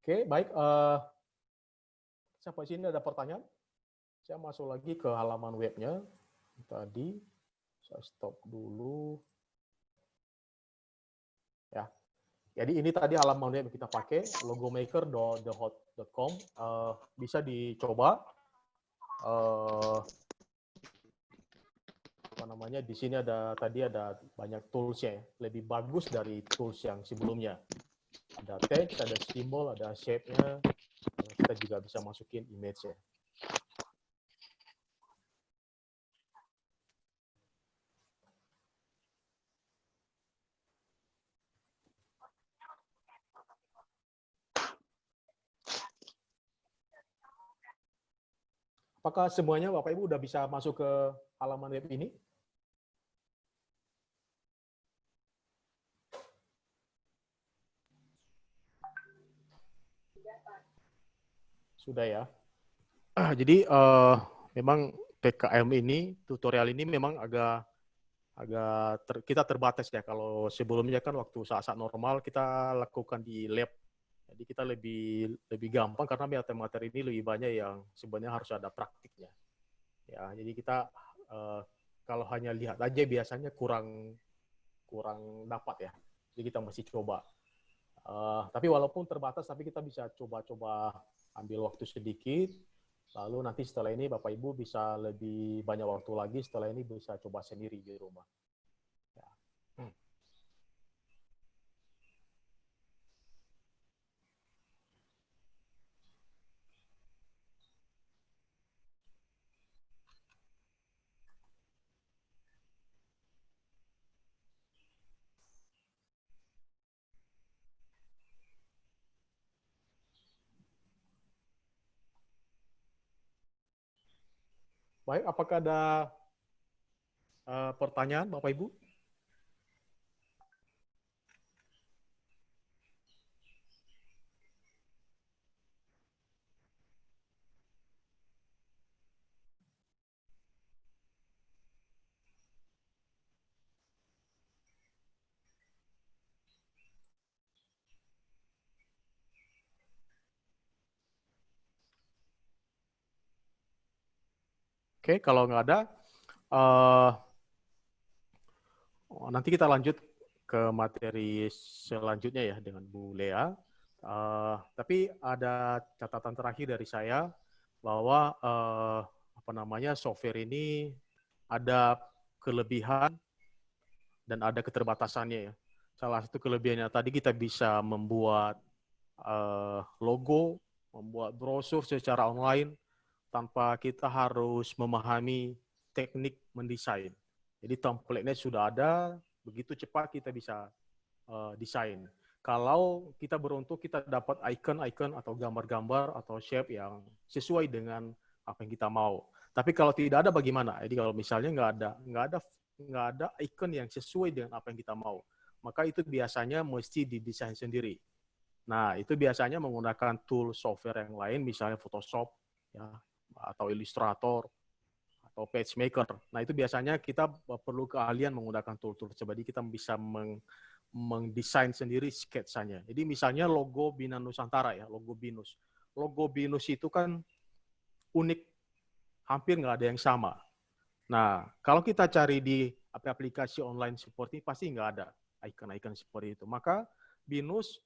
Oke, baik. Sampai sini ada pertanyaan? Saya masuk lagi ke halaman webnya. Tadi saya stop dulu. Ya. Jadi ini tadi halaman web yang kita pakai, logomaker.thehot.com. Bisa dicoba. Apa namanya? Di sini tadi ada banyak tools-nya, lebih bagus dari tools yang sebelumnya. Ada text, ada simbol, ada shape-nya. Kita juga bisa masukin image-nya. Apakah semuanya Bapak Ibu udah bisa masuk ke halaman web ini? Sudah ya. Jadi memang PKM ini, tutorial ini memang kita terbatas ya. Kalau sebelumnya kan waktu saat-saat normal kita lakukan di lab. Jadi kita lebih gampang karena materi ini lebih banyak yang sebenarnya harus ada praktiknya. Ya, jadi kita kalau hanya lihat aja biasanya kurang dapat ya. Jadi kita mesti coba. Tapi walaupun terbatas, tapi kita bisa coba-coba ambil waktu sedikit. Lalu nanti setelah ini Bapak Ibu bisa lebih banyak waktu lagi. Setelah ini bisa coba sendiri di rumah. Ya. Baik, apakah ada pertanyaan Bapak Ibu? Oke, kalau nggak ada, nanti kita lanjut ke materi selanjutnya ya dengan Bu Lea. Tapi ada catatan terakhir dari saya bahwa software ini ada kelebihan dan ada keterbatasannya ya. Salah satu kelebihannya tadi kita bisa membuat logo, membuat brosur secara online tanpa kita harus memahami teknik mendesain. Jadi template-nya sudah ada, begitu cepat kita bisa desain. Kalau kita beruntung kita dapat icon-icon atau gambar-gambar atau shape yang sesuai dengan apa yang kita mau. Tapi kalau tidak ada bagaimana? Jadi kalau misalnya nggak ada icon yang sesuai dengan apa yang kita mau, maka itu biasanya mesti didesain sendiri. Nah, itu biasanya menggunakan tool software yang lain, misalnya Photoshop, ya, atau Illustrator, atau PageMaker. Nah, itu biasanya kita perlu keahlian menggunakan tool-tool. Jadi kita bisa mendesain sendiri sketsanya. Jadi misalnya logo Bina Nusantara ya, logo BINUS. Logo BINUS itu kan unik, hampir nggak ada yang sama. Nah, kalau kita cari di aplikasi online seperti ini, pasti nggak ada icon-icon seperti itu. Maka BINUS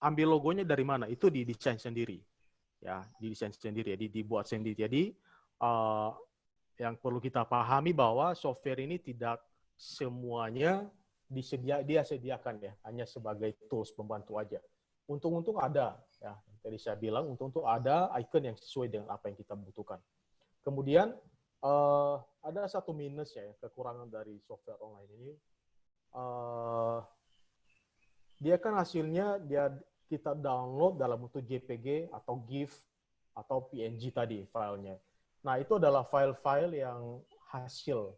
ambil logonya dari mana? Itu didesain sendiri. Ya, didesain sendiri, ya, dibuat sendiri. Jadi, yang perlu kita pahami bahwa software ini tidak semuanya dia sediakan ya, hanya sebagai tools pembantu aja. Untung-untung ada, ya. Tadi saya bilang untung-untung ada icon yang sesuai dengan apa yang kita butuhkan. Kemudian ada satu minus ya, kekurangan dari software online ini. Dia kan hasilnya kita download dalam bentuk JPG atau GIF atau PNG tadi filenya. Nah, itu adalah file-file yang hasil.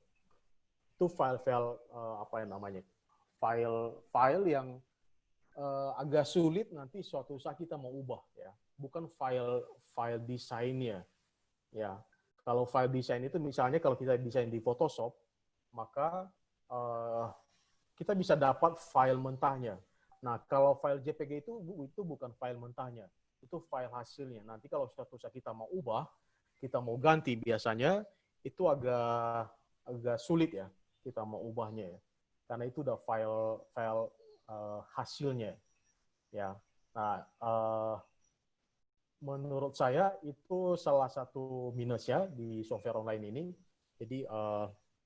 Itu file-file apa yang namanya? File yang agak sulit nanti suatu saat kita mau ubah ya. Bukan file desainnya ya. Kalau file desain itu misalnya kalau kita desain di Photoshop, maka kita bisa dapat file mentahnya. Nah, kalau file JPG itu bukan file mentahnya, itu file hasilnya. Nanti kalau suatu saat kita mau ubah, kita mau ganti biasanya itu agak sulit ya kita mau ubahnya ya. Karena itu udah file hasilnya ya. Nah, menurut saya itu salah satu minusnya di software online ini. Jadi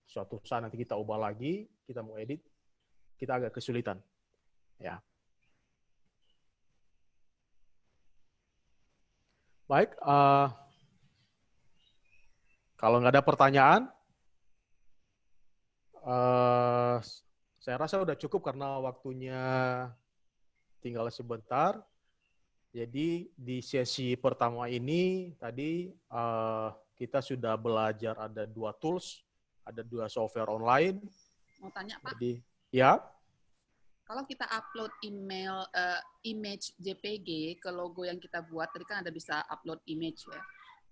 suatu saat nanti kita ubah lagi, kita mau edit, kita agak kesulitan. Ya. Baik, kalau nggak ada pertanyaan, saya rasa udah cukup karena waktunya tinggal sebentar. Jadi di sesi pertama ini tadi kita sudah belajar ada 2 tools, ada 2 software online. Mau tanya, Pak? Jadi, ya. Kalau kita upload image JPG ke logo yang kita buat, tadi kan ada bisa upload image ya. Nah,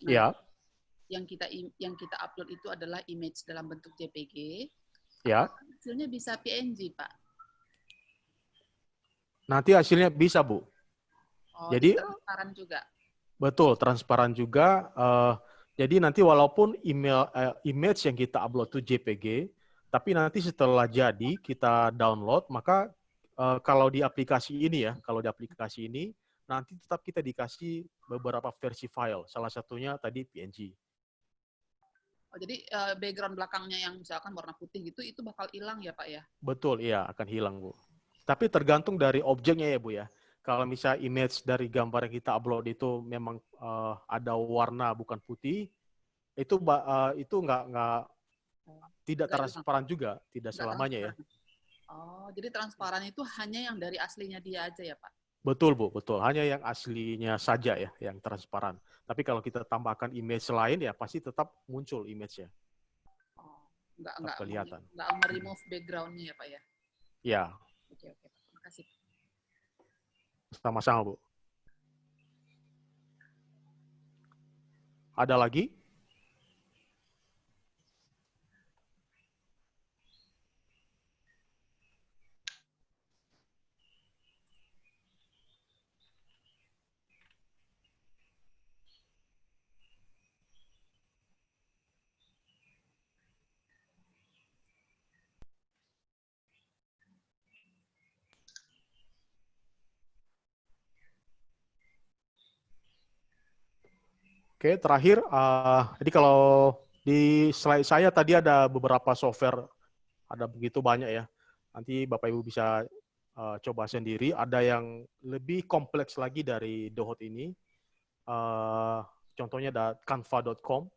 Ya. Yang kita upload itu adalah image dalam bentuk JPG. Ya. Hasilnya bisa PNG, Pak. Nanti hasilnya bisa, Bu. Oh, Jadi transparan juga. betul, transparan juga. Jadi nanti walaupun image yang kita upload itu JPG, tapi nanti setelah jadi kita download, maka kalau di aplikasi ini ya, nanti tetap kita dikasih beberapa versi file. Salah satunya tadi PNG. Oh, jadi background belakangnya yang misalkan warna putih gitu, itu bakal hilang ya, Pak ya? Betul, iya akan hilang, Bu. Tapi tergantung dari objeknya ya, Bu ya. Kalau misalnya image dari gambar yang kita upload itu memang ada warna bukan putih, itu tidak transparan juga, tidak selamanya ya. Oh, jadi transparan itu hanya yang dari aslinya dia aja ya, Pak? Betul, Bu, betul. Hanya yang aslinya saja ya, yang transparan. Tapi kalau kita tambahkan image lain ya pasti tetap muncul image-nya. Oh, nggak kelihatan. Nggak remove background-nya ya, Pak ya? Ya. Oke, Pak. Terima kasih. Sama-sama, Bu. Ada lagi? Oke, terakhir, jadi kalau di slide saya tadi ada beberapa software, ada begitu banyak ya. Nanti Bapak Ibu bisa coba sendiri. Ada yang lebih kompleks lagi dari Dohot ini. Contohnya ada canva.com.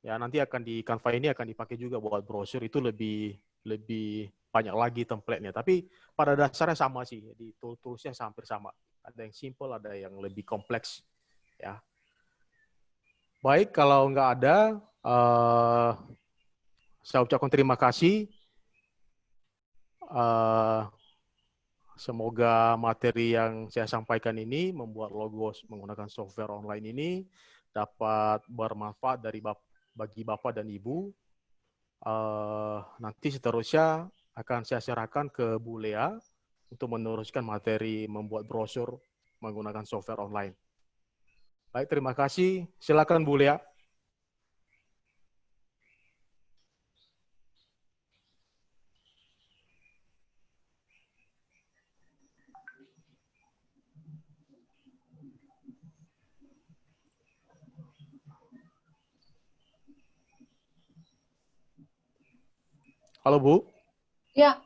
Ya, nanti di Canva ini akan dipakai juga buat brosur. Itu lebih banyak lagi template-nya. Tapi pada dasarnya sama sih. Jadi tools-nya hampir sama. Ada yang simple, ada yang lebih kompleks. Ya. Baik, kalau nggak ada, saya ucapkan terima kasih. Semoga materi yang saya sampaikan ini membuat logo menggunakan software online ini dapat bermanfaat bagi Bapak dan Ibu. Nanti seterusnya akan saya serahkan ke Bu Lea untuk meneruskan materi membuat brosur menggunakan software online. Baik, terima kasih. Silakan Bu Lea. Halo Bu. Ya,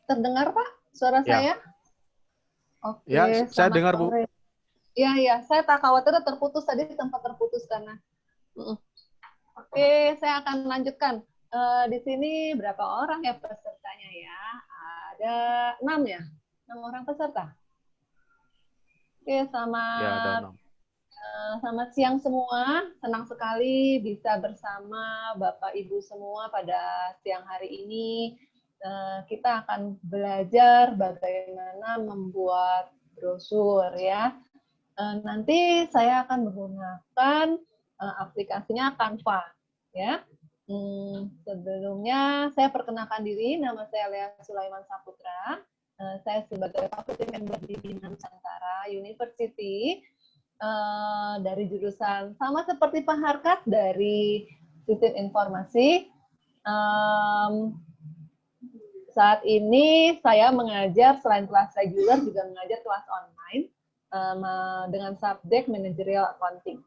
terdengar Pak suara Ya. saya? Oke, Ya, saya selamat dengar sore. Bu. Iya, saya tak khawatir terputus tadi, sempat terputus karena. Oke, saya akan lanjutkan. Di sini berapa orang ya pesertanya ya? Ada 6 ya? 6 orang peserta. Oke, Ya, ada selamat 6. Selamat siang semua, senang sekali bisa bersama Bapak Ibu semua pada siang hari ini. Kita akan belajar bagaimana membuat brosur ya. Nanti saya akan menggunakan aplikasinya Canva ya. Sebelumnya saya perkenalkan diri, nama saya Lea Sulaiman Saputra. Saya sebagai faculty member di Bina Nusantara University. Dari jurusan sama seperti Pak Harkat dari Sistem Informasi. Saat ini saya mengajar selain kelas reguler juga mengajar kelas online dengan subjek managerial accounting.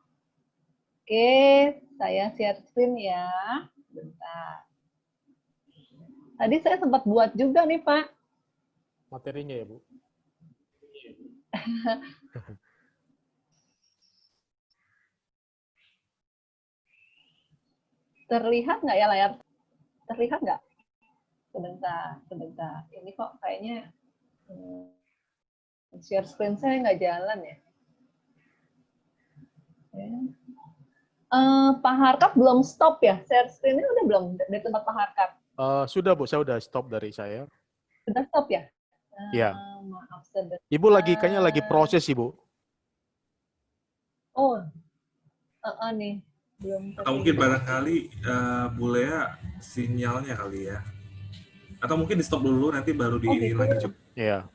Oke, saya share screen ya. Bentar. Tadi saya sempat buat juga nih Pak. Materinya ya Bu. Terlihat nggak ya layar? Terlihat nggak? Sebentar. Ini kok kayaknya share screen saya nggak jalan ya. Pak Harkat belum stop ya? Share screen-nya udah belum di tempat Pak Harkat? Sudah Bu, saya udah stop dari saya. Sudah stop ya? Iya. Maaf sebentar. Ibu kayaknya lagi proses Ibu. Oh, nih. Belum Atau mungkin barangkali Bu Lea sinyalnya kali ya. Atau mungkin di stop dulu nanti baru di gitu. lagi coba. Iya.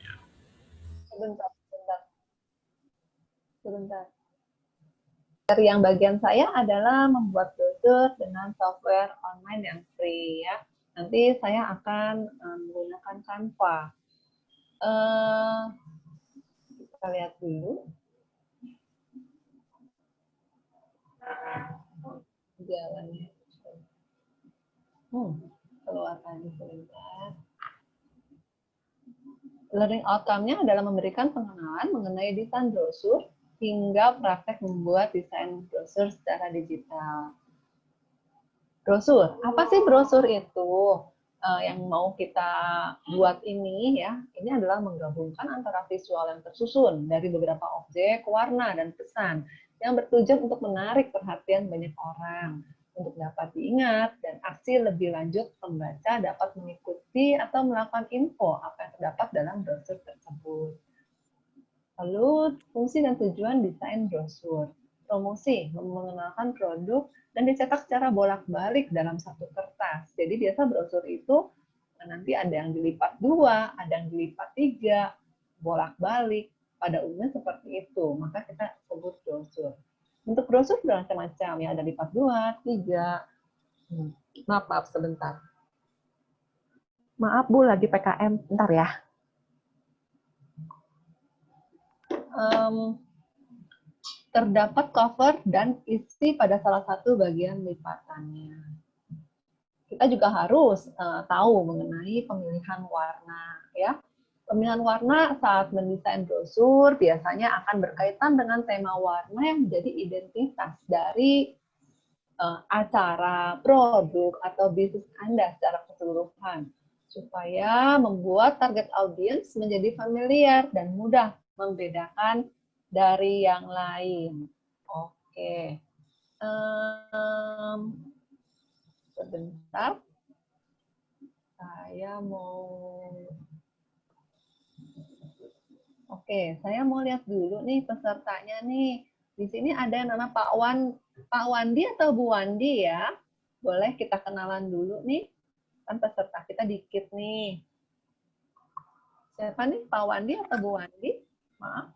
Sebentar. Dari yang bagian saya adalah membuat brosur dengan software online yang free ya. Nanti saya akan menggunakan Canva. Kita lihat dulu. Jalannya. Keluar tadi sebentar. Learning outcome-nya adalah memberikan pengenalan mengenai desain brosur hingga praktek membuat desain brosur secara digital. Brosur, apa sih brosur itu? Yang mau kita buat ini ya, ini adalah menggabungkan antara visual yang tersusun dari beberapa objek, warna, dan pesan yang bertujuan untuk menarik perhatian banyak orang, untuk dapat diingat, dan aksi lebih lanjut pembaca dapat mengikuti atau melakukan info apa yang terdapat dalam brosur tersebut. Lalu, fungsi dan tujuan desain brosur. Promosi, mengenalkan produk, dan dicetak secara bolak-balik dalam satu kertas. Jadi biasa brosur itu nanti ada yang dilipat 2, ada yang dilipat 3, bolak-balik. Pada umumnya seperti itu, maka kita sebut brosur. Untuk brosur bermacam-macam, ya ada lipat 2, 3. Maaf, sebentar. Maaf Bu, lagi PKM, bentar ya. Terdapat cover dan isi pada salah satu bagian lipatannya. Kita juga harus tahu mengenai pemilihan warna, ya. Pemilihan warna saat mendesain brosur biasanya akan berkaitan dengan tema warna yang menjadi identitas dari acara, produk, atau bisnis Anda secara keseluruhan, supaya membuat target audiens menjadi familiar dan mudah membedakan dari yang lain. Oke. Sebentar. Saya mau lihat dulu nih pesertanya nih. Di sini ada yang nama Pak Wandi atau Bu Wandi ya. Boleh kita kenalan dulu nih. Kan peserta kita dikit nih. Siapa nih, Pak Wandi atau Bu Wandi? Maaf.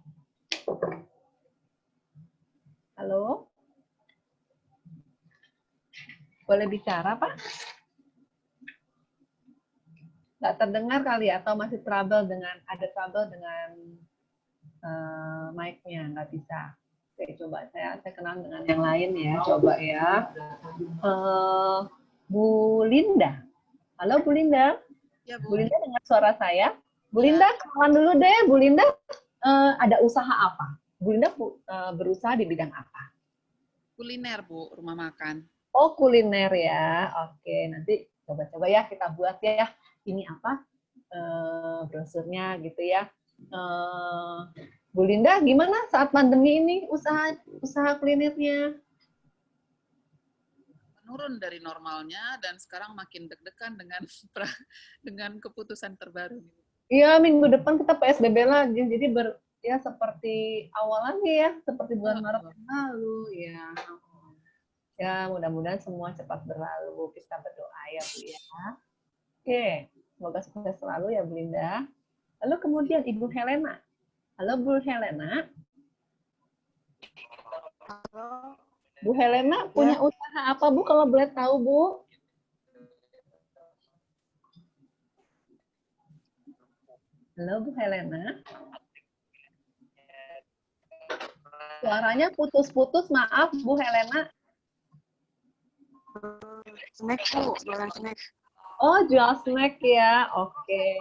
Halo? Boleh bicara, Pak? Nggak terdengar kali ya, atau masih ada trouble dengan mic-nya, nggak bisa. Oke, coba saya kenal dengan yang lain ya, coba ya. Bu Linda. Halo Bu Linda. Ya, Bu. Bu Linda dengar suara saya? Bu Linda, kenalan dulu deh. Bu Linda ada usaha apa? Bu Linda berusaha di bidang apa? Kuliner, Bu, rumah makan. Oh, kuliner ya. Oke, nanti coba-coba ya kita buat ya. Ini apa? Brosurnya gitu ya. Bu Linda, gimana saat pandemi ini usaha kulinernya? Menurun dari normalnya dan sekarang makin deg-degan dengan dengan keputusan terbaru. Iya, minggu depan kita PSBB lagi, jadi ya seperti awal lagi ya, seperti bulan Maret yang lalu ya. Ya, mudah-mudahan semua cepat berlalu. Kita berdoa ya, Bu ya. Oke, semoga sukses selalu ya, Bu Linda. Lalu kemudian Ibu Helena. Halo, Bu Helena. Halo. Bu Helena punya usaha apa, Bu, kalau boleh tahu, Bu? Halo, Bu Helena. Suaranya putus-putus, maaf, Bu Helena. Snack, Bu. Jualan snack. Oh, jual snack ya. Oke.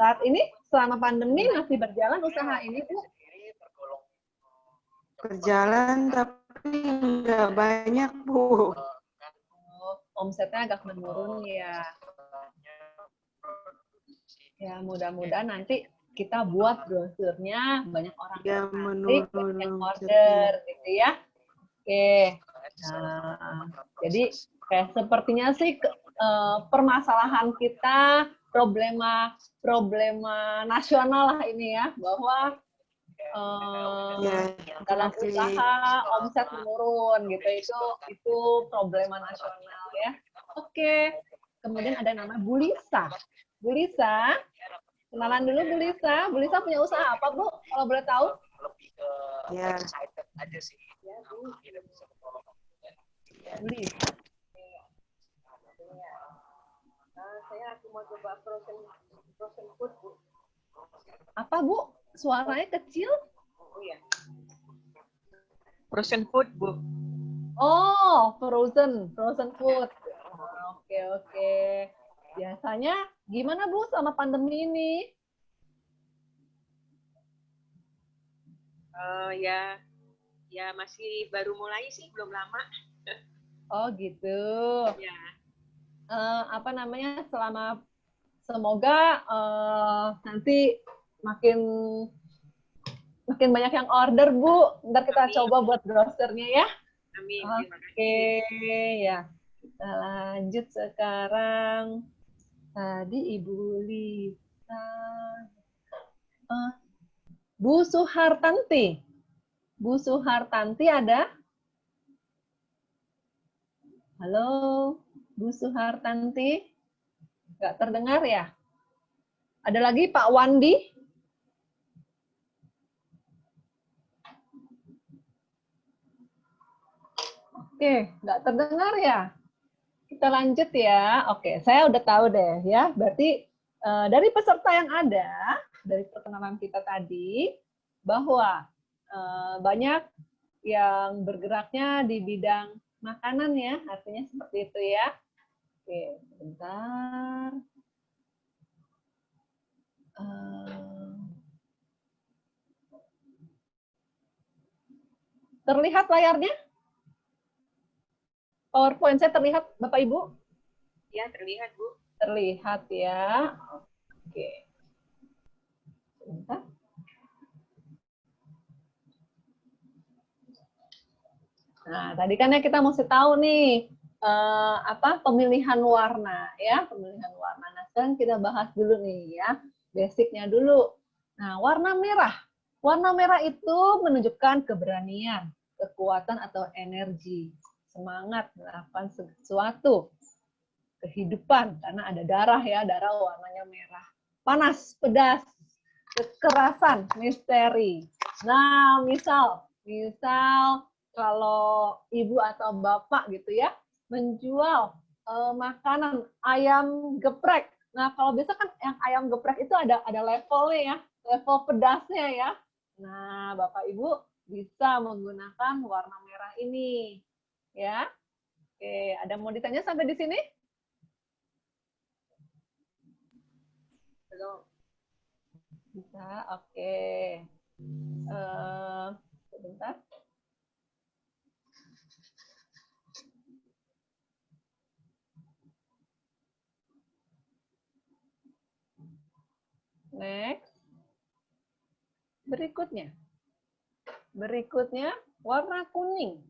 Saat ini selama pandemi masih berjalan usaha ini, Bu? Berjalan tapi nggak banyak, Bu. Oh, omsetnya agak menurun ya. Ya, mudah-mudahan nanti kita buat brosurnya, banyak orang Ya, tertarik, menurun yang omsetnya. order gitu ya. Oke. Nah, jadi kayak sepertinya sih permasalahan kita, problema nasional lah ini ya, bahwa Ya, dalam masih usaha omset menurun gitu, itu problema nasional ya. Oke. Kemudian ada nama Bu Lisa. Bu Lisa, kenalan dulu Bu Lisa. Bu Lisa punya usaha apa, Bu? Kalau boleh tahu? ya. Bu Lisa. Saya mau coba frozen food, Bu. Apa, Bu? Suaranya kecil? Oh ya. Frozen food, Bu. Oh, frozen food. Oke. Biasanya gimana, Bu, sama pandemi ini? Ya masih baru mulai sih, belum lama. Oh, gitu. Ya. Apa namanya? Semoga nanti makin banyak yang order, Bu. Ntar kita Amin. coba buat browsernya ya. Amin. Terima Oke, kasih. ya. Kita lanjut sekarang. Tadi Ibu Lisa. Bu Suhartanti. Bu Suhartanti ada? Halo, Bu Suhartanti. Nggak terdengar ya? Ada lagi Pak Wandi? Oke, nggak terdengar ya? Kita lanjut ya. Oke, saya udah tahu deh ya. Berarti dari peserta yang ada, dari perkenalan kita tadi, bahwa banyak yang bergeraknya di bidang makanan ya, artinya seperti itu ya. Oke, sebentar. Terlihat layarnya? PowerPoint saya terlihat, Bapak Ibu? Ya, terlihat, Bu. Terlihat ya. Oke. Sebentar. Nah, tadi kan ya kita mesti tahu nih pemilihan warna ya, pemilihan warna. Nah, sekarang kita bahas dulu nih ya, basicnya dulu. Nah, warna merah. Warna merah itu menunjukkan keberanian, kekuatan atau energi, semangat melakukan sesuatu, kehidupan karena ada darah ya, darah warnanya merah. Panas, pedas, kekerasan, misteri. Nah, misal kalau ibu atau bapak gitu ya menjual makanan ayam geprek. Nah, kalau biasa kan yang ayam geprek itu ada levelnya ya, level pedasnya ya. Nah, Bapak Ibu bisa menggunakan warna merah ini. Ya. Oke, ada mau ditanya sampai di sini? Belum. Bisa, oke. Sebentar. Next. Berikutnya warna kuning.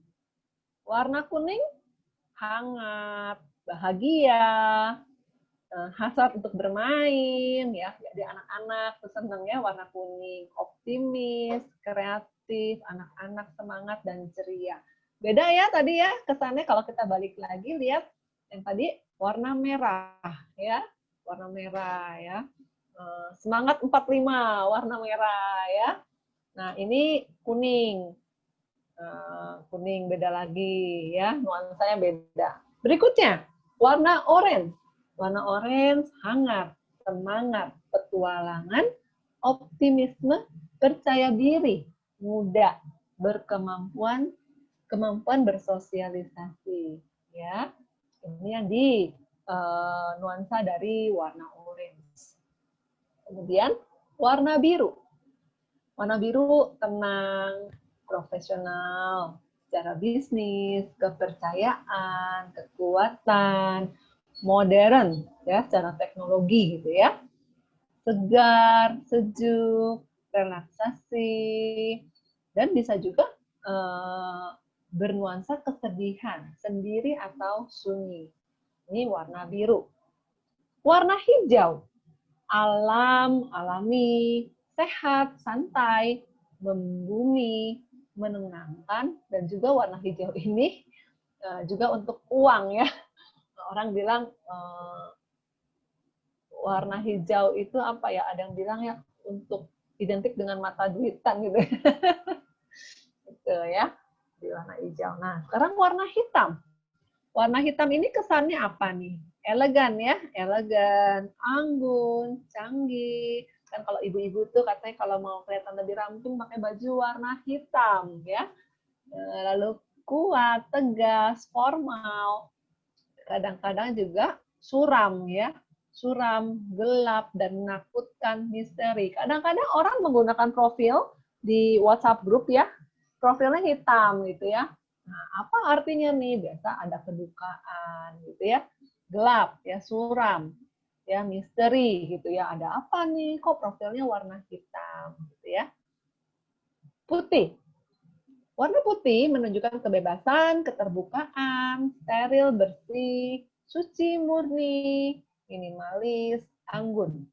Warna kuning hangat, bahagia, hasrat untuk bermain, ya. Jadi anak-anak tuh seneng ya warna kuning, optimis, kreatif, anak-anak semangat dan ceria. Beda ya tadi ya kesannya kalau kita balik lagi lihat yang tadi warna merah ya, warna merah ya. Semangat 45 warna merah ya. Nah ini kuning. Kuning beda lagi ya, nuansanya beda. Berikutnya warna orange. Warna orange hangat, semangat, petualangan, optimisme, percaya diri, muda, berkemampuan bersosialisasi. Ya, ini yang di nuansa dari warna orange. Kemudian warna biru. Warna biru tenang, profesional, secara bisnis, kepercayaan, kekuatan, modern ya secara teknologi gitu ya, segar, sejuk, relaksasi, dan bisa juga bernuansa kesedihan sendiri atau sunyi. Ini warna biru. Warna hijau, alam, alami, sehat, santai, membumi, menenangkan, dan juga warna hijau ini juga untuk uang ya. Orang bilang warna hijau itu apa ya? Ada yang bilang ya untuk identik dengan mata duitan gitu. Gitu ya, di warna hijau. Nah, sekarang warna hitam. Warna hitam ini kesannya apa nih? Elegan ya, elegan, anggun, canggih. Kan kalau ibu-ibu tuh katanya kalau mau kelihatan lebih ramping pakai baju warna hitam ya. Lalu kuat, tegas, formal. Kadang-kadang juga suram ya, suram, gelap, dan menakutkan, misteri. Kadang-kadang orang menggunakan profil di WhatsApp grup ya, profilnya hitam gitu ya. Nah, apa artinya nih? Biasa ada kedukaan gitu ya, gelap ya, suram, ya misteri gitu ya. Ada apa nih? Kok profilnya warna hitam gitu ya? Putih. Warna putih menunjukkan kebebasan, keterbukaan, steril, bersih, suci, murni, minimalis, anggun.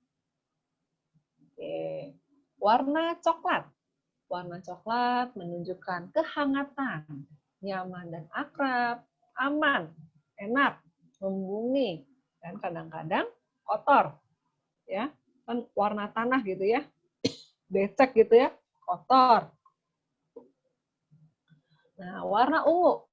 Oke. Warna coklat. Warna coklat menunjukkan kehangatan, nyaman dan akrab, aman, enak, membumi, dan kadang-kadang kotor. Ya, kan warna tanah gitu ya. Becek gitu ya, kotor. Nah, warna ungu,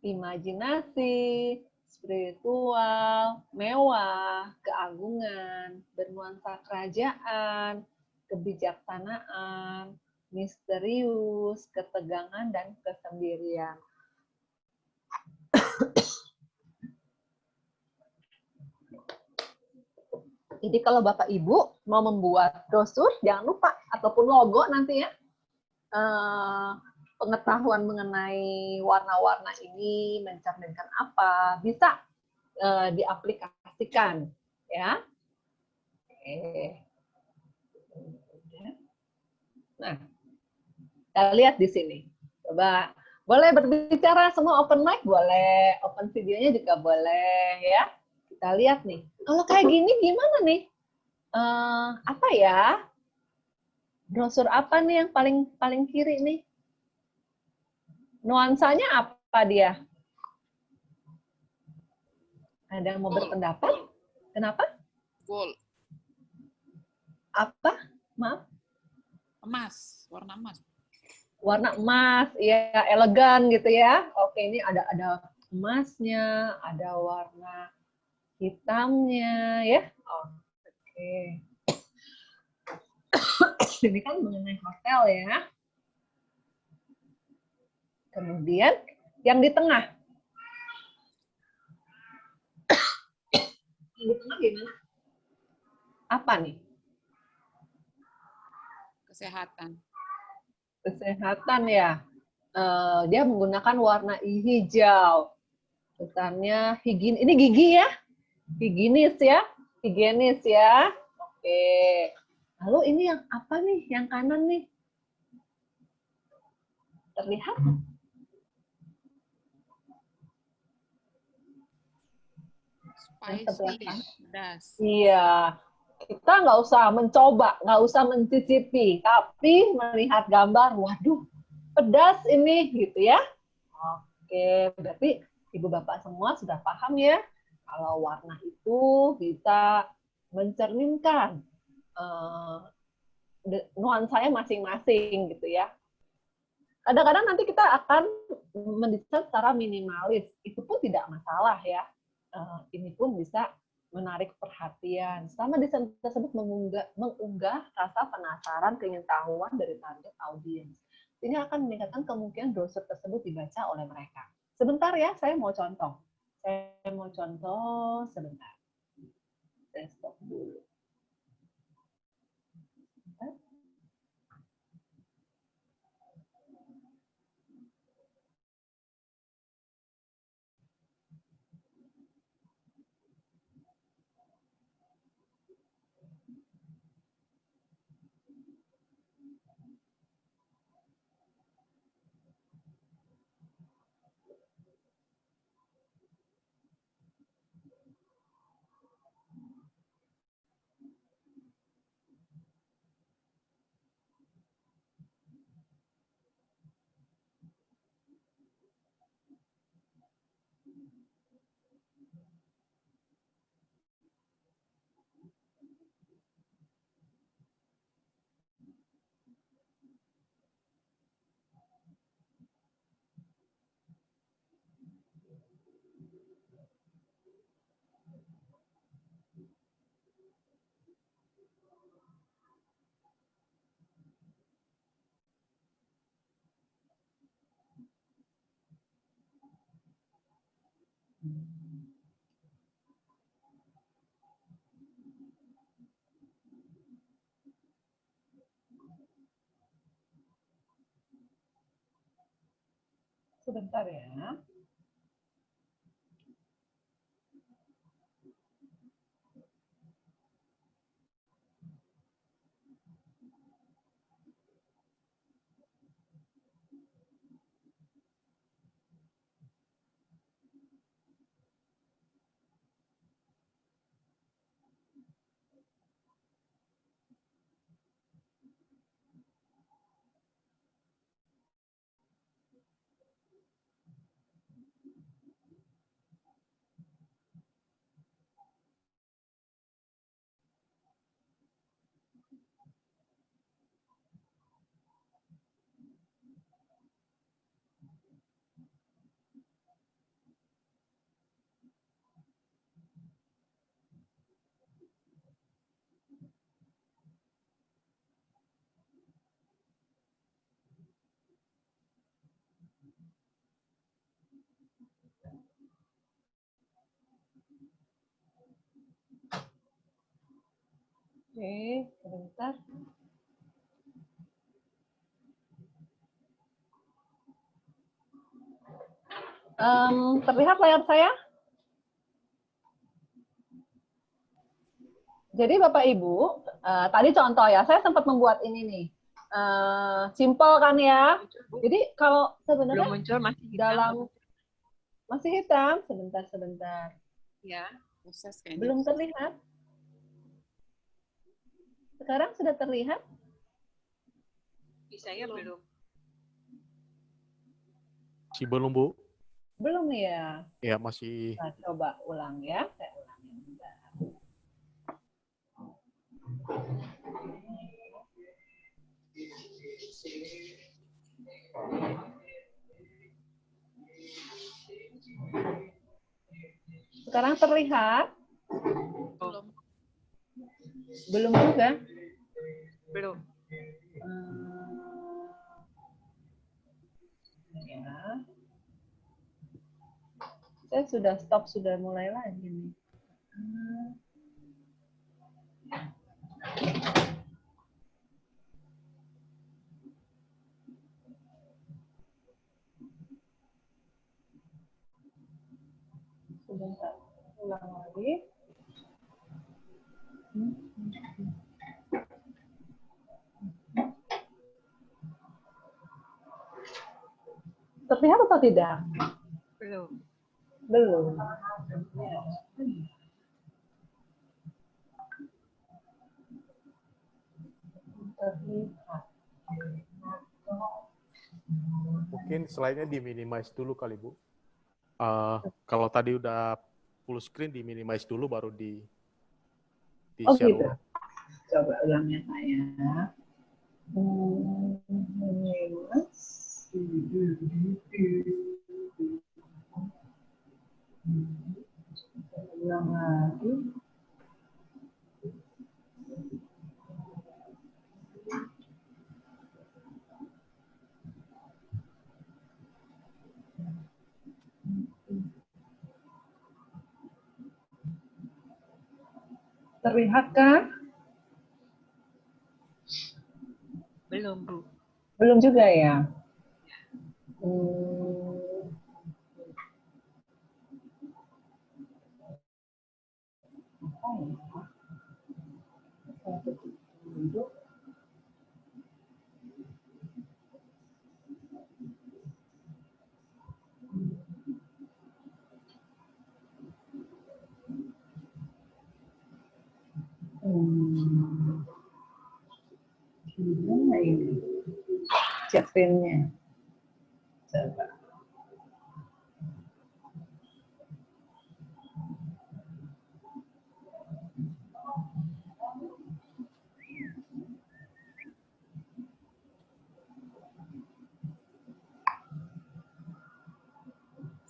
imajinasi, spiritual, mewah, keagungan, bernuansa kerajaan, kebijaksanaan, misterius, ketegangan, dan kesendirian. Jadi kalau Bapak Ibu mau membuat brosur, jangan lupa, ataupun logo nanti ya, pengetahuan mengenai warna-warna ini mencerminkan apa bisa diaplikasikan ya. Oke. Nah, kita lihat di sini. Coba boleh berbicara semua, open mic boleh, open videonya juga boleh ya. Kita lihat nih. Kalau kayak gini gimana nih? Apa ya? Brosur apa nih yang paling kiri nih? Nuansanya apa dia? Ada yang mau berpendapat? Kenapa? Gold. Apa? Maaf? Emas, warna emas. Warna emas, ya elegan gitu ya. Oke, ini ada emasnya, ada warna hitamnya ya. Oke. Ini kan mengenai hotel ya. Kemudian yang di tengah. Yang di tengah gimana? Apa nih? Kesehatan. Kesehatan ya. Dia menggunakan warna hijau. Kesannya higienis. Ini gigi ya? Higienis ya? Higienis ya? Oke. Lalu ini yang apa nih? Yang kanan nih? Terlihat? Yang sebelah Spicy, kanan? pedas. Iya, kita nggak usah mencoba, nggak usah mencicipi, tapi melihat gambar, waduh, pedas ini, gitu ya. Oke, berarti Ibu Bapak semua sudah paham ya, kalau warna itu bisa mencerminkan nuansanya masing-masing, gitu ya. Kadang-kadang nanti kita akan mendesain secara minimalis, itu pun tidak masalah ya. Ini pun bisa menarik perhatian. Selama desain tersebut mengunggah rasa penasaran, keingintahuan dari target audiens. Ini akan meningkatkan kemungkinan brosur tersebut dibaca oleh mereka. Sebentar ya, saya mau contoh. Saya mau contoh sebentar. Saya stop dulu. Sebentar. Sebentar ya. Oke, sebentar. Terlihat layar saya? Jadi Bapak Ibu, tadi contoh ya, saya sempat membuat ini nih. Simple kan ya. Jadi kalau Belum sebenarnya muncul, masih hitam. dalam masih hitam, sebentar. Ya, proses kayaknya. Belum terlihat. Sekarang sudah terlihat? Saya belum. Si belum, Bu? Belum ya. Ya, masih. Nah, coba ulang ya. Saya ulangin. Sekarang terlihat? Belum. Belum juga? Belum. Ya. Saya sudah stop, sudah mulai lagi nih. Sebentar, ulang lagi. Terlihat atau tidak? Belum. Belum. Terlihat. Mungkin slide-nya di-minimize dulu kali, Bu. Kalau tadi udah full screen, di-minimize dulu, baru Oh di-share gitu. ulang. Coba ulang ya, Pak ya. Minimize. Ulang lagi. Terlihat kan? Belum, Bu. Belum juga ya? Apa ya? Saya tutup dulu. Gimana ini? Cek-nya. Coba.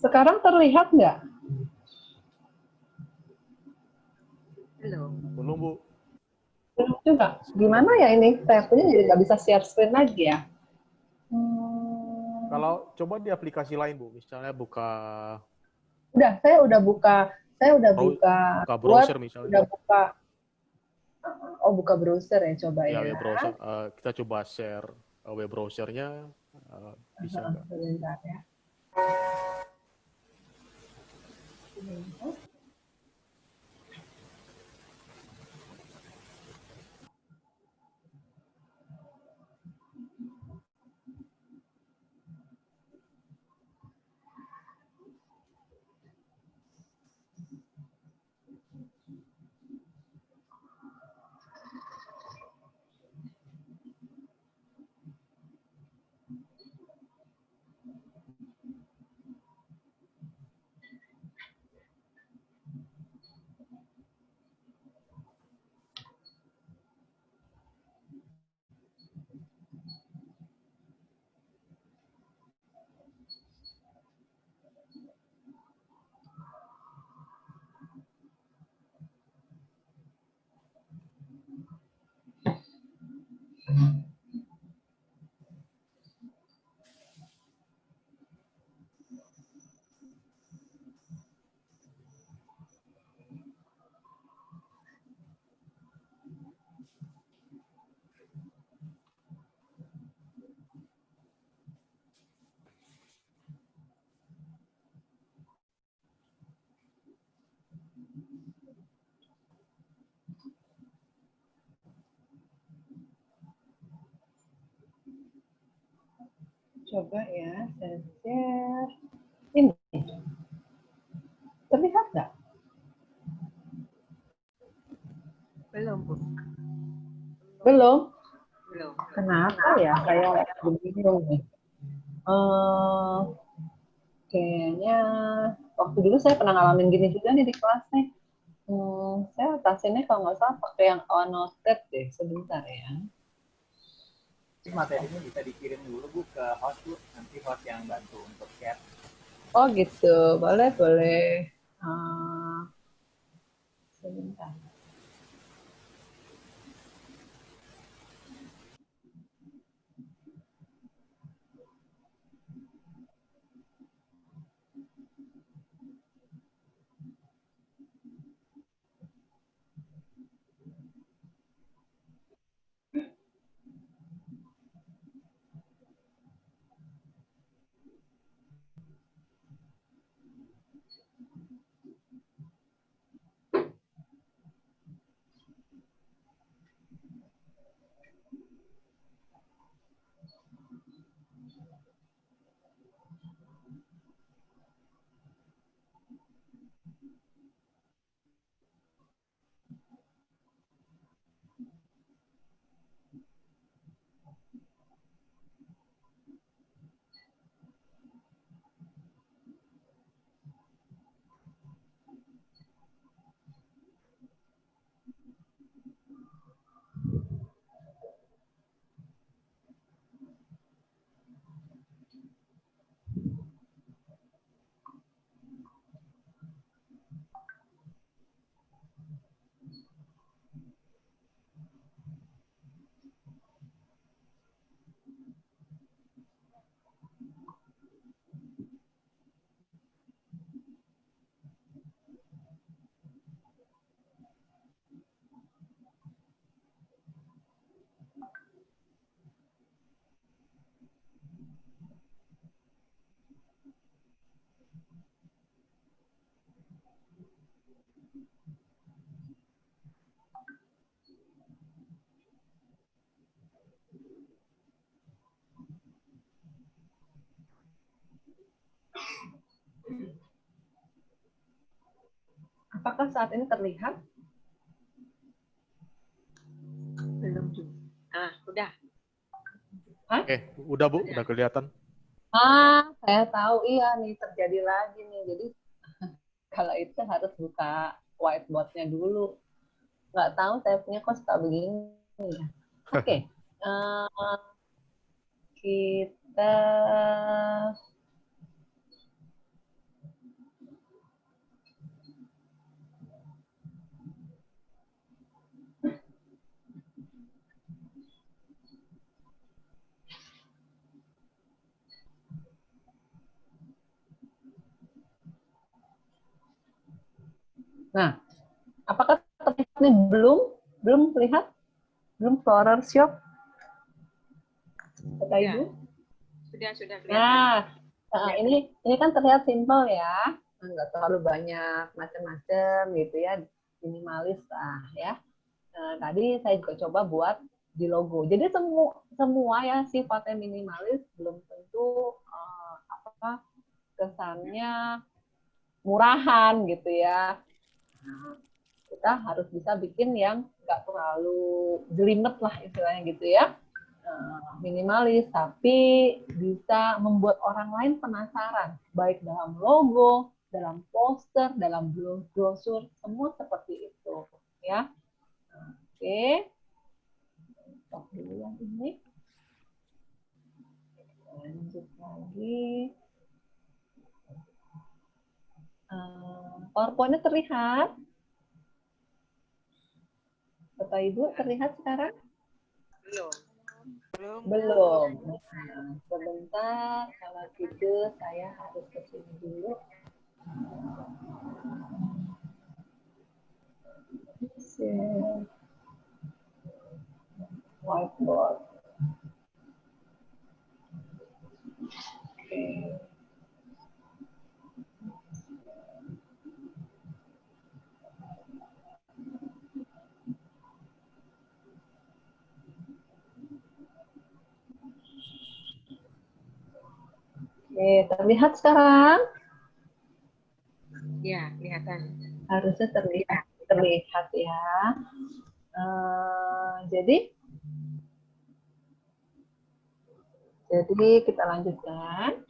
Sekarang terlihat nggak? Belum. Belum, Bu. Belum juga. Gimana ya ini? Saya punya jadi nggak bisa share screen lagi ya? Kalau coba di aplikasi lain, Bu. Misalnya buka Udah, saya udah buka Word, browser misalnya. udah buka. Oh, buka browser ya, coba Ya, ya. web browser. Kita coba share web browsernya. Bisa nggak? Sebentar ya. Coba ya, saya share. Ini. Terlihat nggak? Belum, Bu. Belum? Belum. Kenapa ya? Saya bingung nih. Kayaknya waktu dulu saya pernah ngalamin gini juga nih di kelas nih. Saya atasinnya kalau nggak salah pakai yang annotate deh. Sebentar ya. Materinya bisa dikirim dulu, Bu, ke host, Bu. Nanti host yang bantu untuk share. Oh gitu, boleh, boleh. Sebentar. Apakah saat ini terlihat? Belum juga. Udah. Oke, udah Bu, udah kelihatan. Saya tahu, iya nih terjadi lagi nih. Jadi kalau itu harus buka whiteboard-nya dulu. Nggak tahu saya punya kok suka begini. Ya. Oke, kita Nah, apakah terlihat nih? Belum terlihat? Belum floral shop? Kata Ya. Ibu? Sudah kelihatan. Ini kan terlihat simpel ya, nggak terlalu banyak macam-macam gitu ya, minimalis lah ya. Tadi saya juga coba buat di logo. Jadi semua ya sifatnya minimalis, belum tentu kesannya murahan gitu ya. Nah, kita harus bisa bikin yang nggak terlalu jelimet lah istilahnya gitu ya. Minimalis, tapi bisa membuat orang lain penasaran, baik dalam logo, dalam poster, dalam brosur, semua seperti itu, ya. Oke, stop dulu yang ini. Lanjut lagi. PowerPoint-nya terlihat? Bapak Ibu terlihat sekarang? Belum. Nah, sebentar, kalau gitu saya harus ke sini dulu. Share whiteboard. Oke. Oke, terlihat sekarang? Ya, kelihatan. Harusnya terlihat ya. Jadi kita lanjutkan.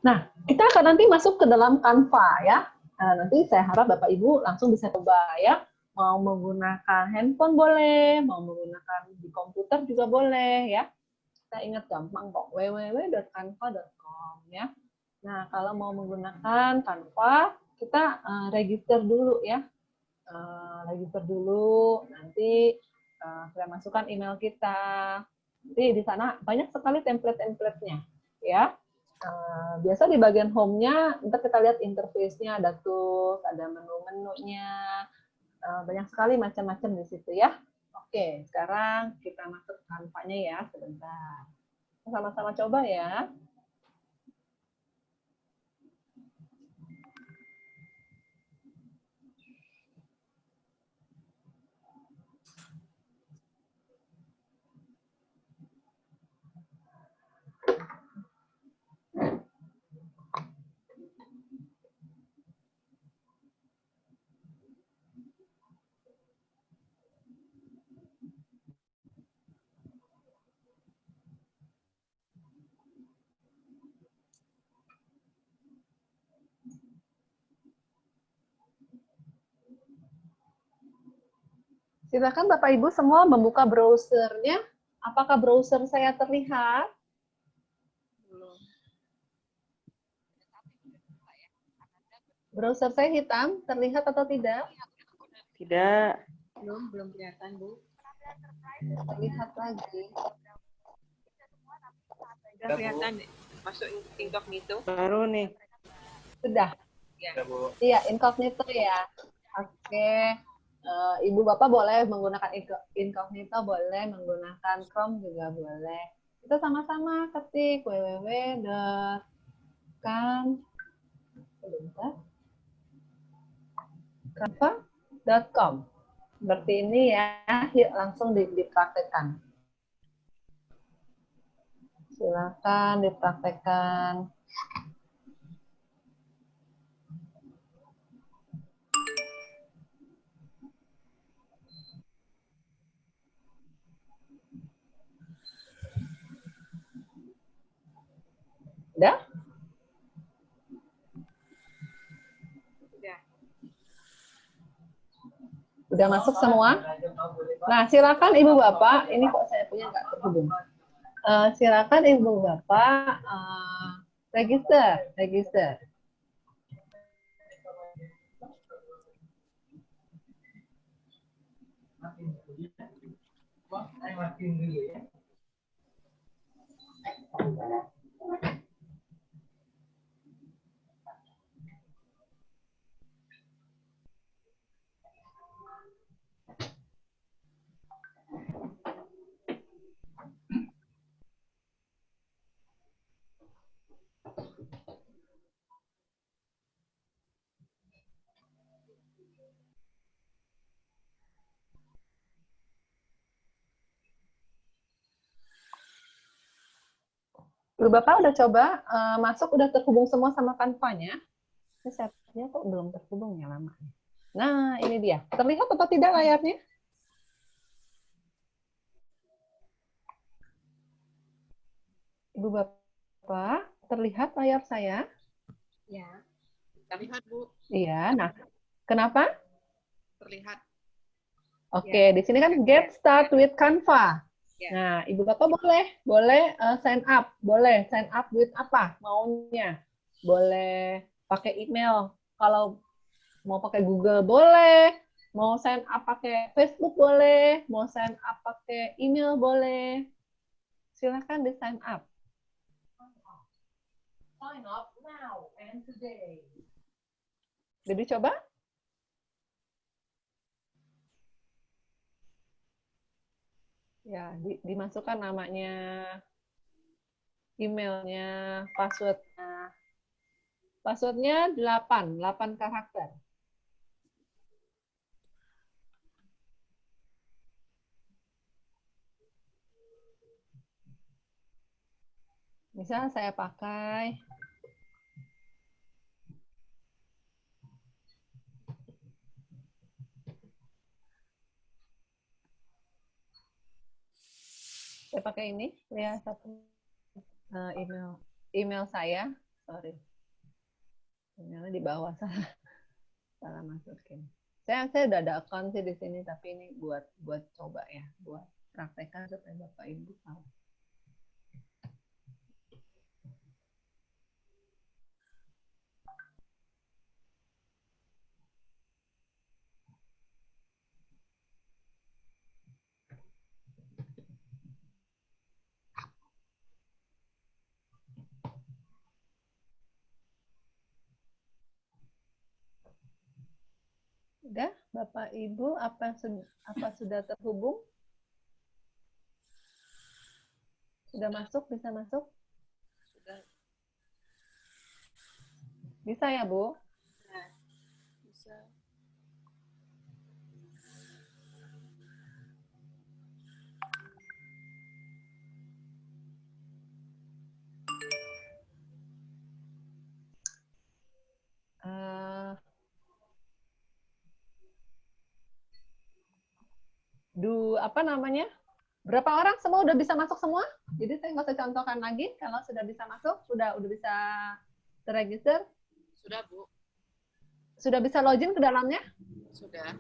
Nah, kita akan nanti masuk ke dalam Canva ya. Nanti saya harap Bapak Ibu langsung bisa coba ya. Mau menggunakan handphone boleh, mau menggunakan di komputer juga boleh ya. Kita ingat gampang kok, www.canva.com ya. Nah, kalau mau menggunakan Canva, kita register dulu ya. Register dulu, nanti saya masukkan email kita. Nanti di sana banyak sekali template-templatenya ya. Biasa di bagian home-nya, ntar kita lihat interface-nya, ada tools, ada menu-menunya, banyak sekali macam-macam di situ ya. Oke, sekarang kita masuk Canva-nya ya, sebentar. Sama-sama coba ya. Silakan Bapak Ibu semua membuka browsernya. Apakah browser saya terlihat? Browser saya hitam, terlihat atau tidak? Tidak. Belum kelihatan, Bu. Terlihat lagi. Udah kelihatan masuk incognito. Baru nih. Sudah? Ya. Iya, incognito ya. Oke. Ibu Bapak boleh menggunakan incognito, boleh menggunakan Chrome juga boleh. Kita sama-sama ketik Sebentar. Canva.com. Seperti ini ya, yuk langsung dipraktekkan. Silakan dipraktekkan. Udah? Udah. Udah masuk semua? Nah, silakan Ibu Bapak, ini kok saya punya nggak terhubung. Silakan Ibu Bapak register. Ibu Bapak udah coba masuk, udah terhubung semua sama Canva-nya? Ini saya kok belum terhubung ya lama. Nah, ini dia. Terlihat atau tidak layarnya? Ibu Bapak, terlihat layar saya? Ya. Terlihat, Bu. Iya. Nah, kenapa? Terlihat. Oke, di sini kan get start with Canva. Ya. Nah, Ibu Bapak boleh sign up, boleh sign up with apa maunya. Boleh pakai email. Kalau mau pakai Google boleh, mau sign up pakai Facebook boleh, mau sign up pakai email boleh. Silahkan di sign up. Sign up now and today. Jadi coba. Ya, dimasukkan namanya, emailnya, passwordnya. Passwordnya 8 karakter. Misal saya pakai ini, lihat satu email saya, sorry, emailnya di bawah, salah masukin. Saya udah ada account sih di sini, tapi ini buat coba ya, buat praktekkan supaya Bapak Ibu tahu. Udah, Bapak Ibu, apa sudah terhubung? Sudah masuk, bisa masuk? Sudah. Bisa ya, Bu? Bisa. Apa namanya? Berapa orang semua udah bisa masuk semua? Jadi saya nggak usah contohkan lagi. Kalau sudah bisa masuk, udah bisa terregister. Sudah, Bu. Sudah bisa login ke dalamnya? Sudah.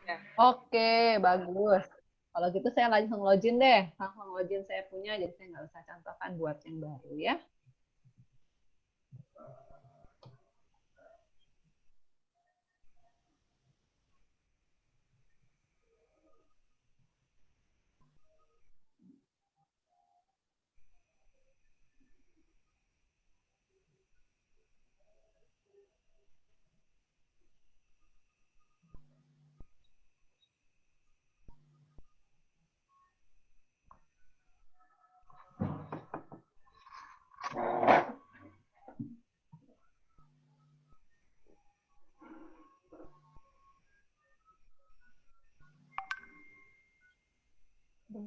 Ya. Oke, bagus. Kalau gitu saya langsung login deh. Langsung login saya punya, jadi saya nggak usah contohkan buat yang baru ya.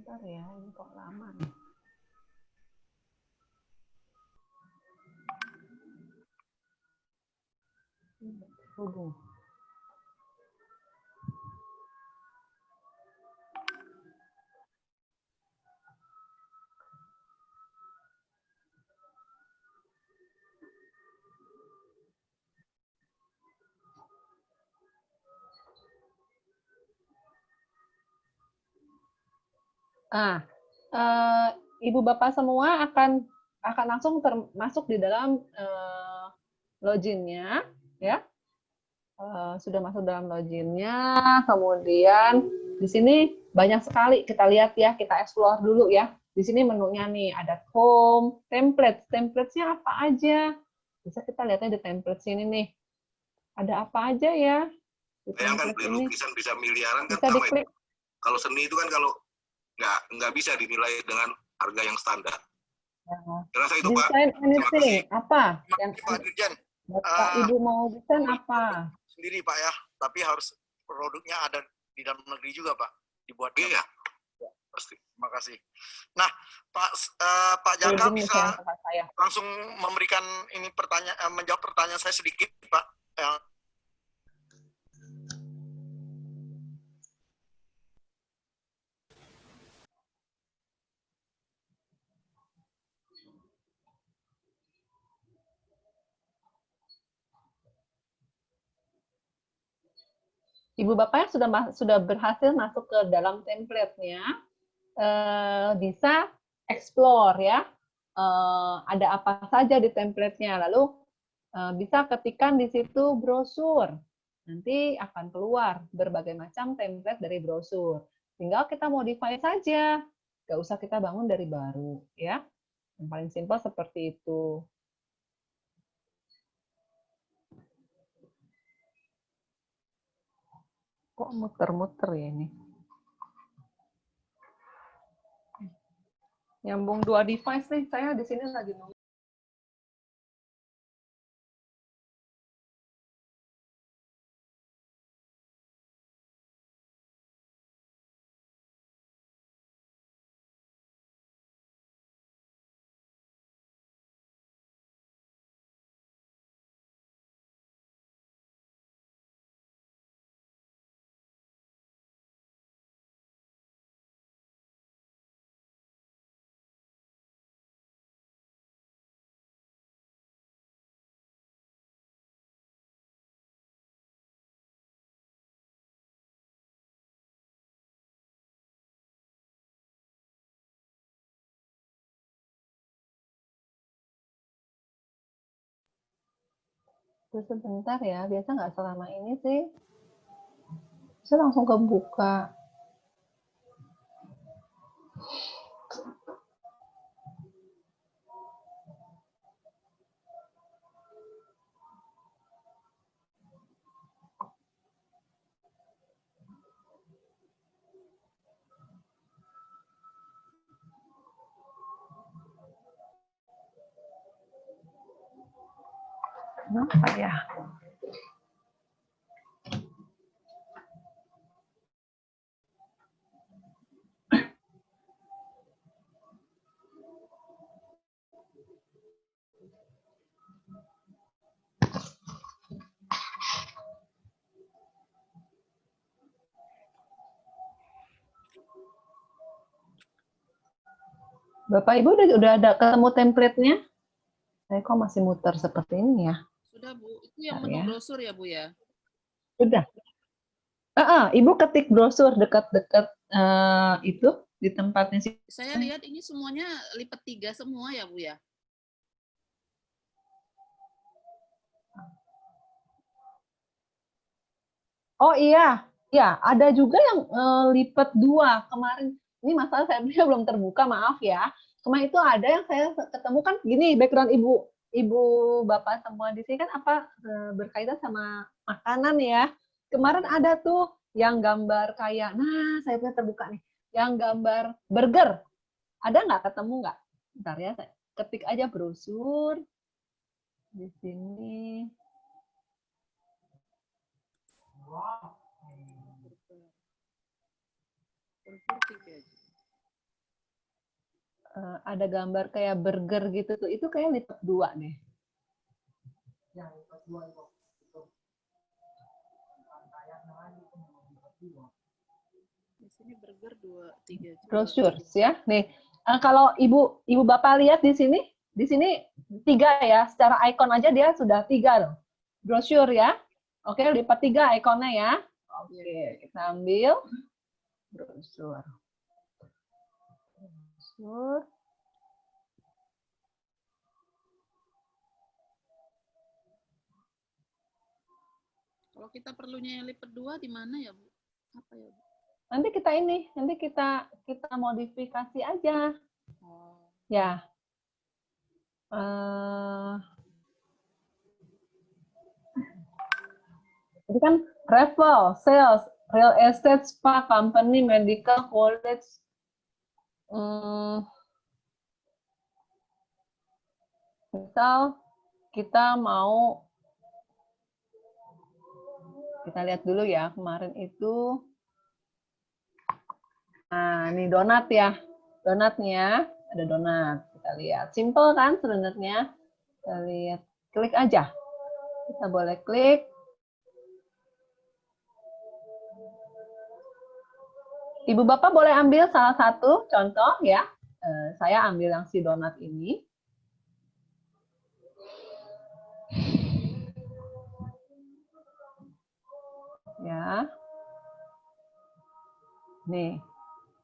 Bentar ya, ini kok lama nih. Tunggu. Ah, Ibu Bapak semua akan langsung termasuk di dalam loginnya, ya. Sudah masuk dalam loginnya, kemudian di sini banyak sekali kita lihat ya, kita explore dulu ya. Di sini menunya nih ada home, template-nya apa aja? Bisa kita lihatnya di template sini nih. Ada apa aja ya? Di Bayangkan template beli ini. lukisan bisa miliaran kan Bisa sama itu. diklik. Kalau seni itu kan kalau nggak bisa dinilai dengan harga yang standar. Saya rasa itu Pak. Desain Terima kasih. anything, apa? Yang Pak Dirjen. Bapak Ibu mau desain apa? Sendiri Pak ya, tapi harus produknya ada di dalam negeri juga Pak, dibuatnya. Iya, pasti. Terima kasih. Nah, Pak Jaka Holding bisa misalnya tempat saya. langsung memberikan ini menjawab pertanyaan saya sedikit Pak. Yang Ibu Bapaknya sudah berhasil masuk ke dalam template-nya, bisa explore ya, ada apa saja di template-nya, lalu bisa ketikkan di situ brosur, nanti akan keluar berbagai macam template dari brosur, tinggal kita modify saja, nggak usah kita bangun dari baru ya, yang paling simpel seperti itu. Kok muter-muter ya ini? Nyambung dua device nih, saya di sini lagi nunggu. Terus sebentar ya, biasa nggak selama ini sih. Saya langsung kebuka. Kenapa ya? Bapak Ibu udah ada ketemu template-nya? Saya kok masih muter seperti ini ya? Sudah Bu, itu yang Bentar menu ya. brosur ya Bu ya? Sudah. Ibu ketik brosur dekat-dekat itu di tempatnya sih. Saya lihat ini semuanya lipat 3 semua ya Bu ya? Oh iya, ya ada juga yang lipat 2 kemarin. Ini masalah saya belum terbuka, maaf ya. Kemarin itu ada yang saya ketemu kan gini, background ibu bapak semua di sini kan apa berkaitan sama makanan ya. Kemarin ada tuh yang gambar kayak, nah saya punya terbuka nih, yang gambar burger. Ada nggak ketemu nggak? Bentar ya, saya ketik aja brosur di sini. Brosur 3. ada gambar kayak burger gitu tuh, itu kayak lipat 2 deh. Di sini burger 2, 3 juga. Brochures ya. Nih, kalau ibu bapak lihat di sini 3 ya. Secara ikon aja dia sudah 3 loh. Brosur ya. Oke, lipat 3 ikonnya ya. Oke, kita ambil brosur. Brosur. Kalau kita perlunya yang lipat 2 di mana ya, Bu? Apa ya, Bu? Nanti kita modifikasi aja. Oh. Ya. Ini kan travel, sales, real estate, spa, company, medical, college. Misal kita lihat dulu ya, kemarin itu. Nah, ini donat ya. Donatnya, ada donat. Kita lihat. Simple kan sebenarnya. Kita lihat. Klik aja. Kita boleh klik. Ibu Bapak boleh ambil salah satu contoh ya. Saya ambil yang si donat ini. Ya. Nih.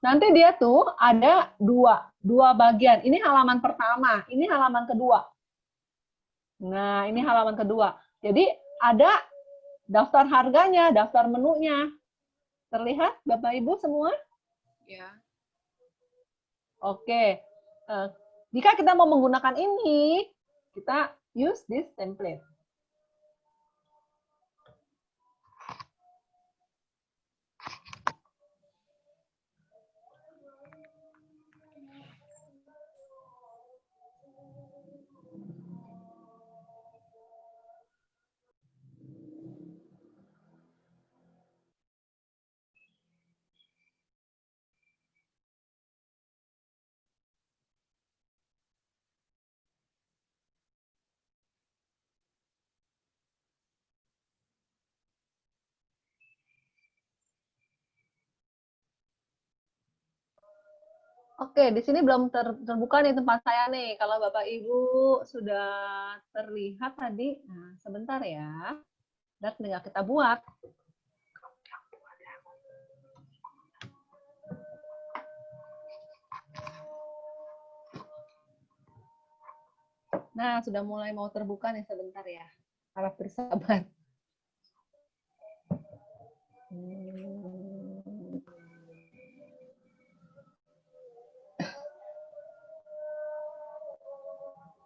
Nanti dia tuh ada dua bagian. Ini halaman pertama, ini halaman kedua. Nah, ini halaman kedua. Jadi ada daftar harganya, daftar menunya. Terlihat Bapak Ibu semua? Ya. Oke. Jika kita mau menggunakan ini, kita use this template. Oke, di sini belum terbuka nih tempat saya nih. Kalau Bapak Ibu sudah terlihat tadi, nah sebentar ya. Dan tinggal kita buat. Nah, sudah mulai mau terbuka nih sebentar ya. Harap bersabar.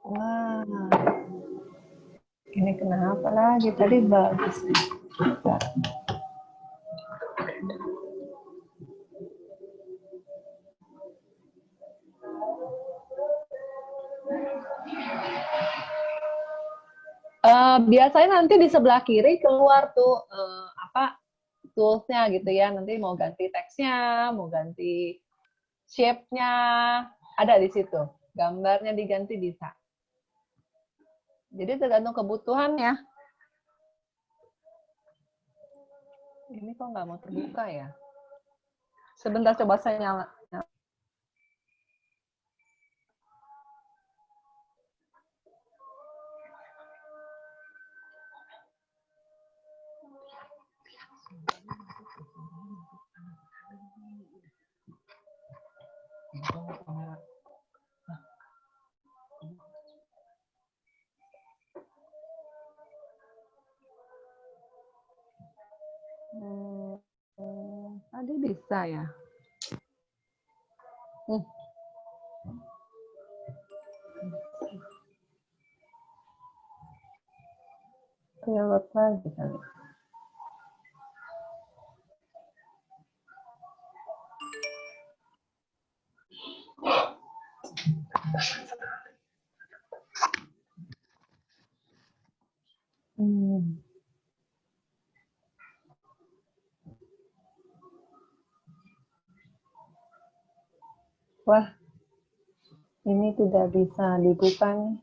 Wah, ini kenapa lagi? Tadi bagus. Biasanya nanti di sebelah kiri keluar tuh toolsnya gitu ya. Nanti mau ganti teksnya, mau ganti shape-nya, ada di situ. Gambarnya diganti bisa. Jadi tergantung kebutuhan ya. Ini kok nggak mau terbuka ya? Sebentar coba saya nyala. Tadi bisa ya. Lewat lagi kali. Wah, Ini tidak bisa dibuka nih.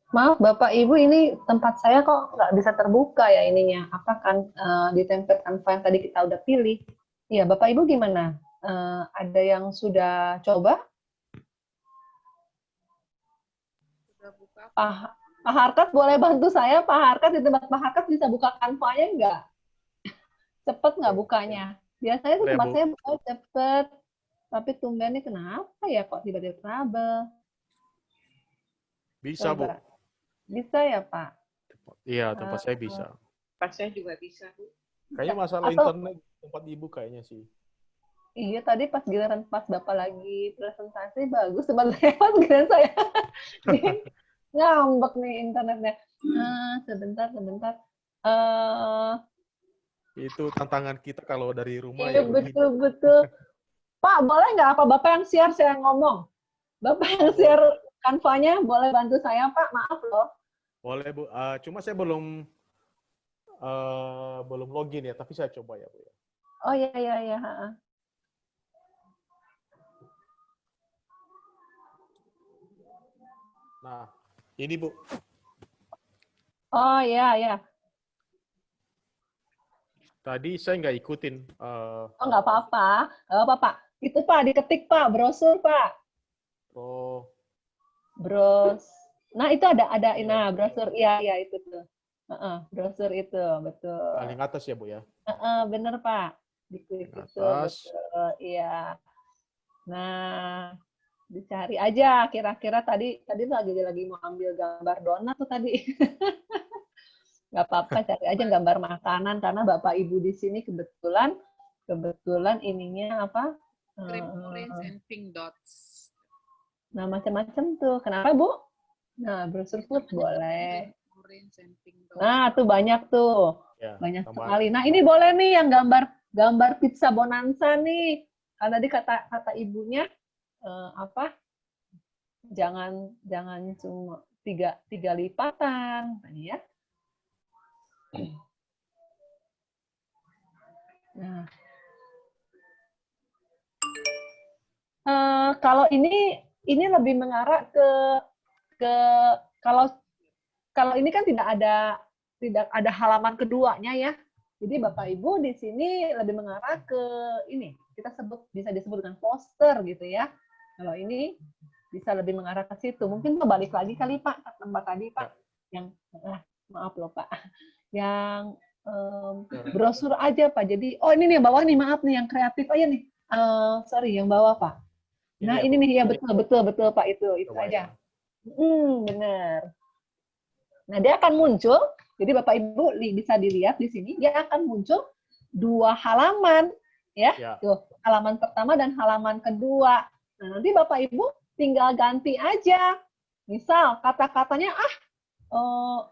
Maaf Bapak Ibu, ini tempat saya kok nggak bisa terbuka ya ininya. Apa kan di template Canva yang tadi kita udah pilih? Iya, Bapak Ibu gimana? Ada yang sudah coba? Sudah buka. Pak Harkat boleh bantu saya? Pak Harkat, di tempat Pak Harkat bisa buka Canva-nya nggak? Cepet nggak bukanya? Biasanya di Boleh, tempat Bu. saya buka cepet. Tapi tumben ini kenapa ya kok tiba-tiba trouble? Bisa, Bu. Coba. Bisa ya Pak? Iya, tempat saya bisa. Pas saya juga bisa, Bu. Kayaknya masalah Atau- internet tempat Ibu kayaknya sih. Iya, tadi pas giliran pas Bapak lagi presentasi bagus, sebentar lewat giliran saya. Ini ngambek nih internetnya. Sebentar. Itu tantangan kita kalau dari rumah Iya ya begini. betul. Pak, boleh nggak apa Bapak yang share, saya yang ngomong? Bapak yang share Canva-nya, boleh bantu saya Pak? Maaf loh. Boleh, Bu. Cuma saya belum login ya, tapi saya coba ya, Bu. Oh iya. Nah, ini Bu. Oh iya. Tadi saya nggak ikutin. Oh nggak apa-apa, Pak. Itu Pak, diketik Pak, brosur Pak. Nah itu ada nah brosur, iya itu tuh. Brosur itu betul. Paling atas ya, Bu ya. Bener Pak, diklik Paling itu atas. betul, iya. Nah, dicari aja kira-kira tadi lagi mau ambil gambar donat tuh tadi. Nggak apa-apa, cari aja gambar makanan karena Bapak Ibu di sini kebetulan ininya apa? Orange and pink dots. Nah, macam-macam tuh. Kenapa, Bu? Nah, browser food boleh. Orange and pink dots. Nah, tuh banyak tuh. Ya, Banyak tambah. sekali. Nah, ini boleh nih yang gambar pizza bonanza nih. Karena tadi kata ibunya apa? Jangan cuma tiga lipatan tadi ya. Nah, kalau ini lebih mengarah ke kalau ini kan tidak ada halaman keduanya ya. Jadi Bapak Ibu di sini lebih mengarah ke ini, bisa disebut dengan poster gitu ya. Kalau ini bisa lebih mengarah ke situ. Mungkin balik lagi kali Pak, ke tempat tadi Pak. Yang maaf loh Pak. Yang brosur aja Pak. Jadi ini nih yang bawah nih, maaf nih yang kreatif aja nih. Sorry, yang bawah Pak. Nah, ini nih ya betul Pak, itu aja. Benar. Nah, dia akan muncul, jadi Bapak Ibu bisa dilihat di sini, dia akan muncul 2 halaman, ya. Tuh, halaman pertama dan halaman kedua. Nah, nanti Bapak Ibu tinggal ganti aja. Misal, kata-katanya,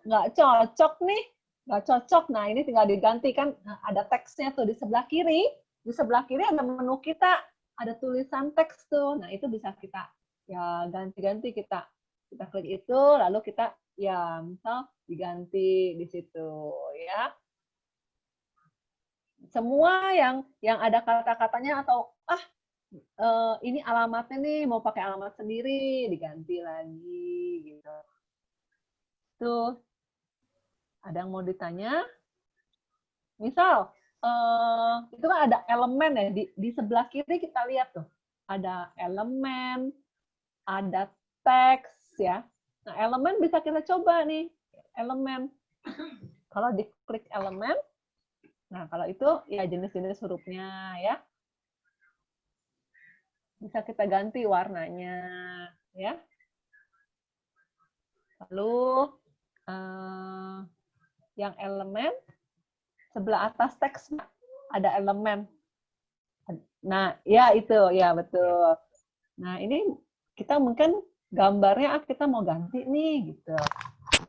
nggak cocok nih, nggak cocok. Nah, ini tinggal diganti kan, ada teksnya tuh di sebelah kiri. Di sebelah kiri ada menu kita, ada tulisan teks tuh. Nah, itu bisa kita ya ganti-ganti, kita klik itu, lalu kita ya misal diganti di situ ya. Semua yang ada kata-katanya atau ini alamatnya nih mau pakai alamat sendiri, diganti lagi gitu. Tuh. Ada yang mau ditanya? Misal itu kan ada elemen ya, di sebelah kiri kita lihat tuh. Ada elemen, ada teks ya. Nah, elemen bisa kita coba nih, elemen. Kalau diklik elemen, nah kalau itu ya jenis-jenis hurufnya ya. Bisa kita ganti warnanya ya. Lalu yang elemen sebelah atas teks ada elemen. Nah, ya itu ya betul. Nah, ini kita mungkin gambarnya kita mau ganti nih gitu.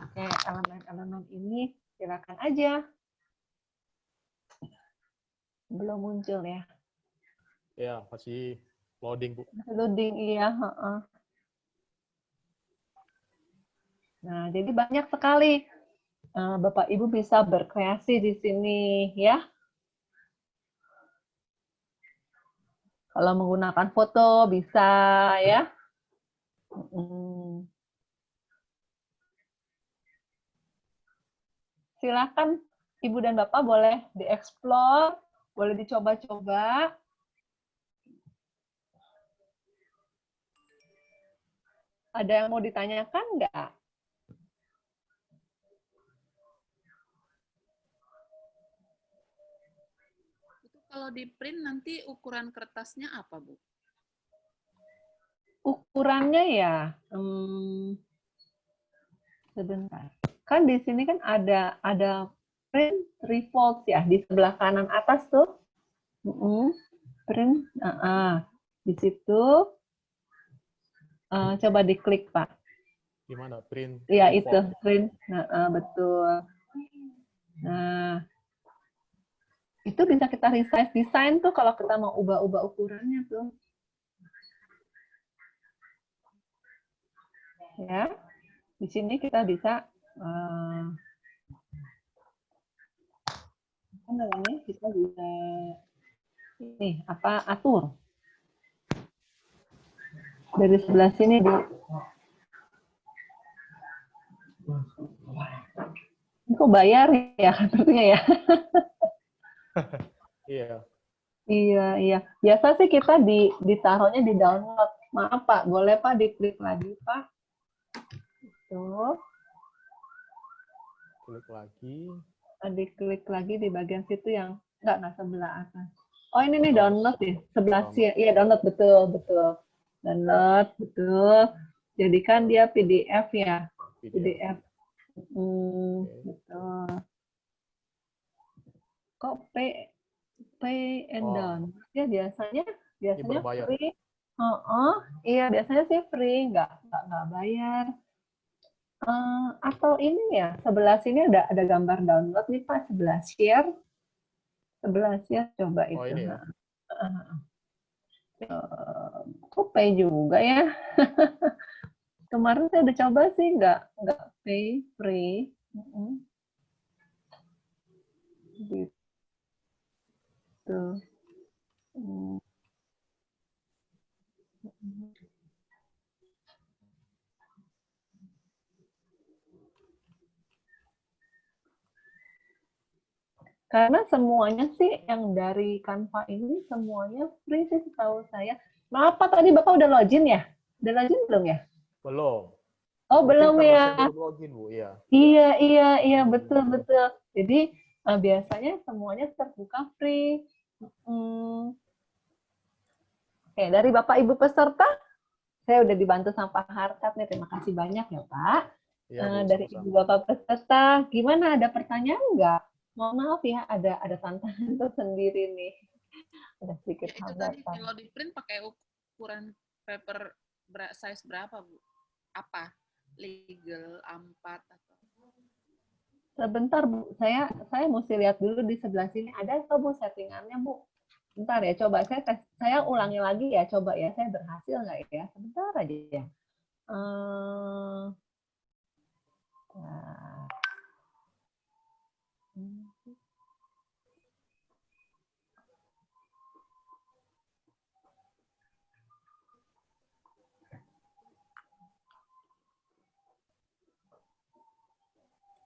Oke, elemen-elemen ini silakan aja. Belum muncul ya. Ya, masih loading, Bu. Loading, iya. Nah, jadi banyak sekali Bapak Ibu bisa berkreasi di sini ya. Kalau menggunakan foto bisa ya. Silakan Ibu dan Bapak boleh dieksplor, boleh dicoba-coba. Ada yang mau ditanyakan nggak? Itu kalau di print nanti ukuran kertasnya apa, Bu? Ukurannya ya, sebentar. Kan di sini kan ada print refold ya di sebelah kanan atas tuh. Print, di situ. Coba diklik, Pak. Gimana? Print? Iya, default. itu print. Betul. Nah, itu bisa kita resize desain tuh kalau kita mau ubah-ubah ukurannya tuh. Ya, di sini kita bisa apa namanya? Kita bisa ini atur dari sebelah sini di. Ini kok bayar ya katanya ya? Iya. Iya. Biasa sih kita ditaruhnya di download. Maaf Pak, boleh Pak diklik lagi Pak? Tuh. Klik lagi. Diklik lagi di bagian situ yang nggak sebelah atas. Oh ini nih download ya, sebelah sini. Iya download betul. Download betul. Jadikan dia PDF ya. PDF. Betul. Kok pay and down? Ya biasanya free. Iya biasanya sih free, nggak bayar. Atau ini ya sebelah sini ada gambar download nih Pak, sebelah share coba itu. Ini ya. Kok pay juga ya? Kemarin saya udah coba sih nggak pay, free. Gitu. Karena semuanya sih yang dari Canva ini semuanya free sih setahu saya. Maaf Pak, tadi Bapak udah login ya? Udah login belum ya? Belum. Oh, belum ya. Saya baru login, Bu, ya. Iya, betul. Jadi biasanya semuanya terbuka free. Oke, dari Bapak Ibu peserta, saya udah dibantu sama Pak Harkat nih. Terima kasih banyak ya Pak. Ya, Bu, dari sama-sama. Ibu Bapak peserta, gimana? Ada pertanyaan nggak? Mohon maaf ya, ada tantangan tersendiri nih. Ada sedikit Itu tadi hambatan. kalau di print pakai ukuran paper size berapa, Bu? Apa? Legal A4 atau? Sebentar Bu, saya mesti lihat dulu di sebelah sini ada nggak Bu settingannya Bu? Bentar ya, coba saya ulangi lagi ya, coba ya, saya berhasil nggak ya? Sebentar aja ya.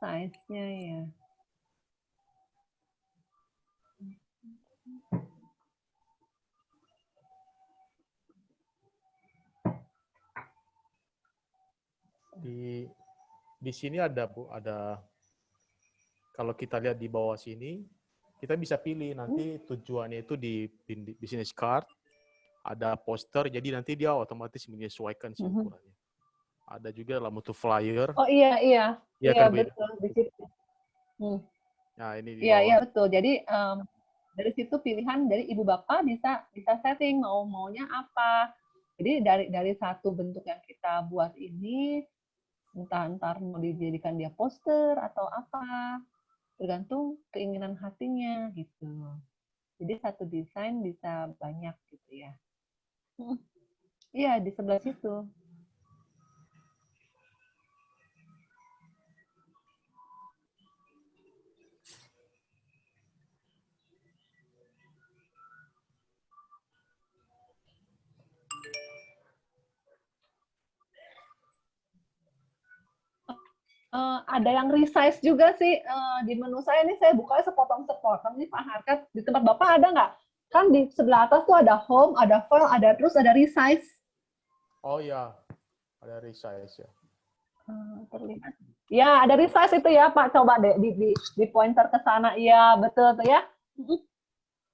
Size-nya ya. Di sini ada Bu, kalau kita lihat di bawah sini, kita bisa pilih nanti tujuannya itu di business card, ada poster, jadi nanti dia otomatis menyesuaikan sih ukurannya. Ada juga dalam bentuk flyer. Oh iya Kan, betul di situ. Nah ini di Iya bawah. betul. Jadi dari situ pilihan dari ibu bapak bisa setting maunya apa. Jadi dari satu bentuk yang kita buat ini entah mau dijadikan dia poster atau apa, tergantung keinginan hatinya gitu. Jadi satu desain bisa banyak gitu ya. Iya, di sebelah situ. Ada yang resize juga sih di menu saya ini, saya bukanya sepotong-sepotong nih Pak Harkat. Di tempat Bapak ada nggak? Kan di sebelah atas tuh ada home, ada file, terus ada resize. Oh ya, ada resize ya. Terlihat. Ya, ada resize itu ya Pak. Coba deh di pointer ke sana. Iya, betul tuh ya.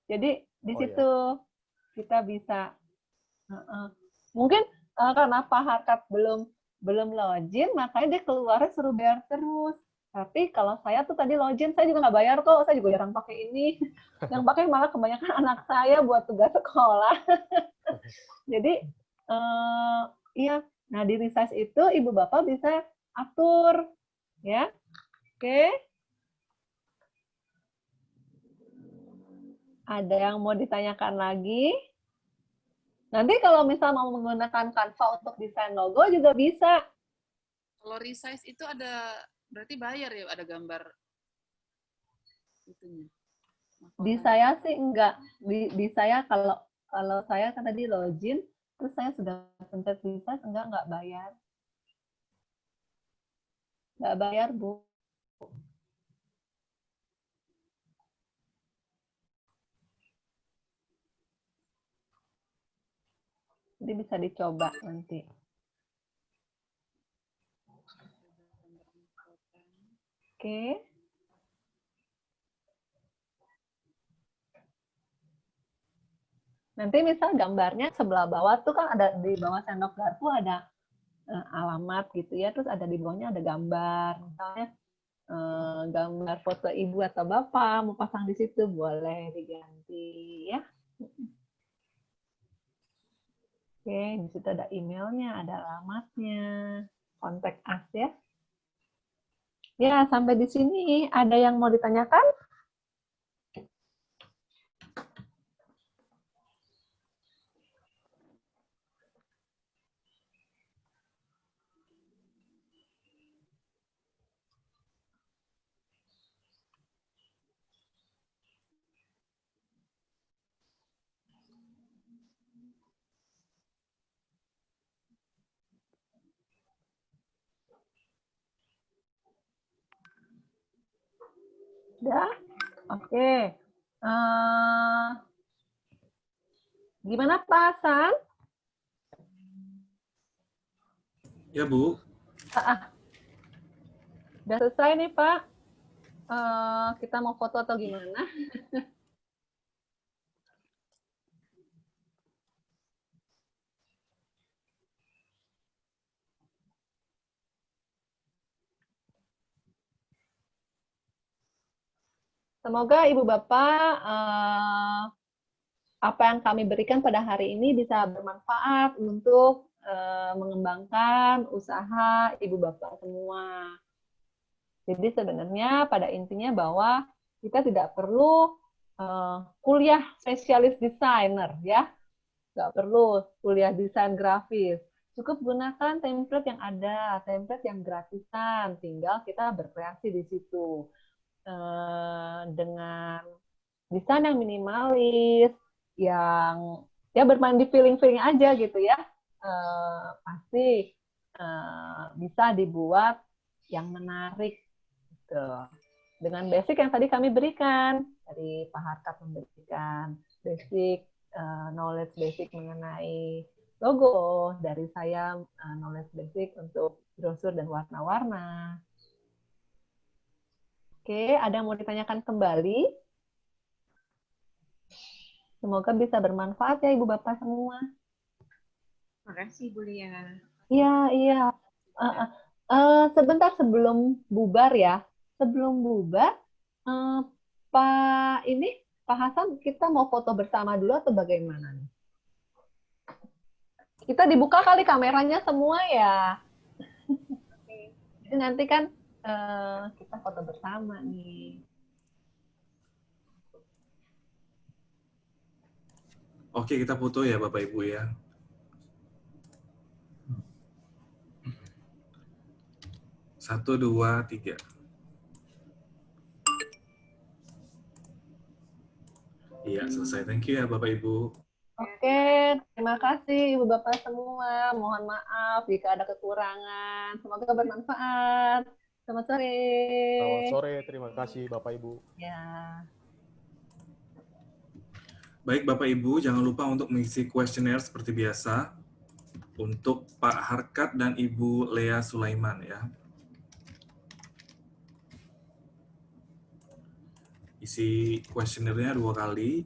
Jadi di Oh, situ kita bisa. Mungkin karena Pak Harkat belum login, makanya dia keluarnya suruh bayar terus. Tapi kalau saya tuh tadi login, saya juga nggak bayar kok. Saya juga jarang pakai ini. Yang pakai malah kebanyakan anak saya buat tugas sekolah. Jadi, iya. Nah, di resize itu Ibu Bapak bisa atur. Ya. Oke. Ada yang mau ditanyakan lagi? Nanti kalau misal mau menggunakan Canva untuk desain logo juga bisa. Kalau resize itu ada berarti bayar ya, ada gambar itunya. Di saya sih enggak. Di saya kalau saya kan tadi login, terus saya sudah pencet resize, enggak bayar. Enggak bayar, Bu. Jadi bisa dicoba nanti. Oke. Nanti misal gambarnya sebelah bawah tuh kan ada di bawah sendok garpu ada alamat gitu ya, terus ada di bawahnya ada gambar. Misalnya gambar foto ibu atau bapak mau pasang di situ boleh diganti ya. Oke, di situ ada emailnya, ada alamatnya, kontak us ya. Ya, sampai di sini ada yang mau ditanyakan? Udah? Oke. Gimana Pak Hasan? Ya, Bu. Udah selesai nih Pak. Kita mau foto atau gimana? Semoga Ibu Bapak apa yang kami berikan pada hari ini bisa bermanfaat untuk mengembangkan usaha Ibu Bapak semua. Jadi sebenarnya pada intinya bahwa kita tidak perlu kuliah spesialis desainer ya, nggak perlu kuliah desain grafis. Cukup gunakan template yang ada, template yang gratisan, tinggal kita berkreasi di situ. Dengan desain yang minimalis, yang ya bermain di feeling-feeling aja gitu ya, pasti bisa dibuat yang menarik gitu. Dengan basic yang tadi kami berikan, dari Pak Harkat memberikan basic knowledge basic mengenai logo, dari saya knowledge basic untuk brosur dan warna-warna. Oke, ada yang mau ditanyakan kembali? Semoga bisa bermanfaat ya Ibu Bapak semua. Makasih Bu Lia. Iya. Sebentar sebelum bubar ya. Sebelum bubar, Pak Hasan, kita mau foto bersama dulu atau bagaimana nih? Kita dibuka kali kameranya semua ya. Jadi nanti kan kita foto bersama nih. Oke, kita foto ya Bapak Ibu ya. Satu, dua, tiga. Iya, selesai. Thank you ya Bapak Ibu. Oke, terima kasih Ibu Bapak semua. Mohon maaf jika ada kekurangan. Semoga bermanfaat. Selamat sore. Selamat sore, terima kasih Bapak Ibu. Ya. Baik Bapak Ibu, jangan lupa untuk mengisi kuesioner seperti biasa untuk Pak Harkat dan Ibu Lea Sulaiman ya. Isi kuesionernya 2 kali.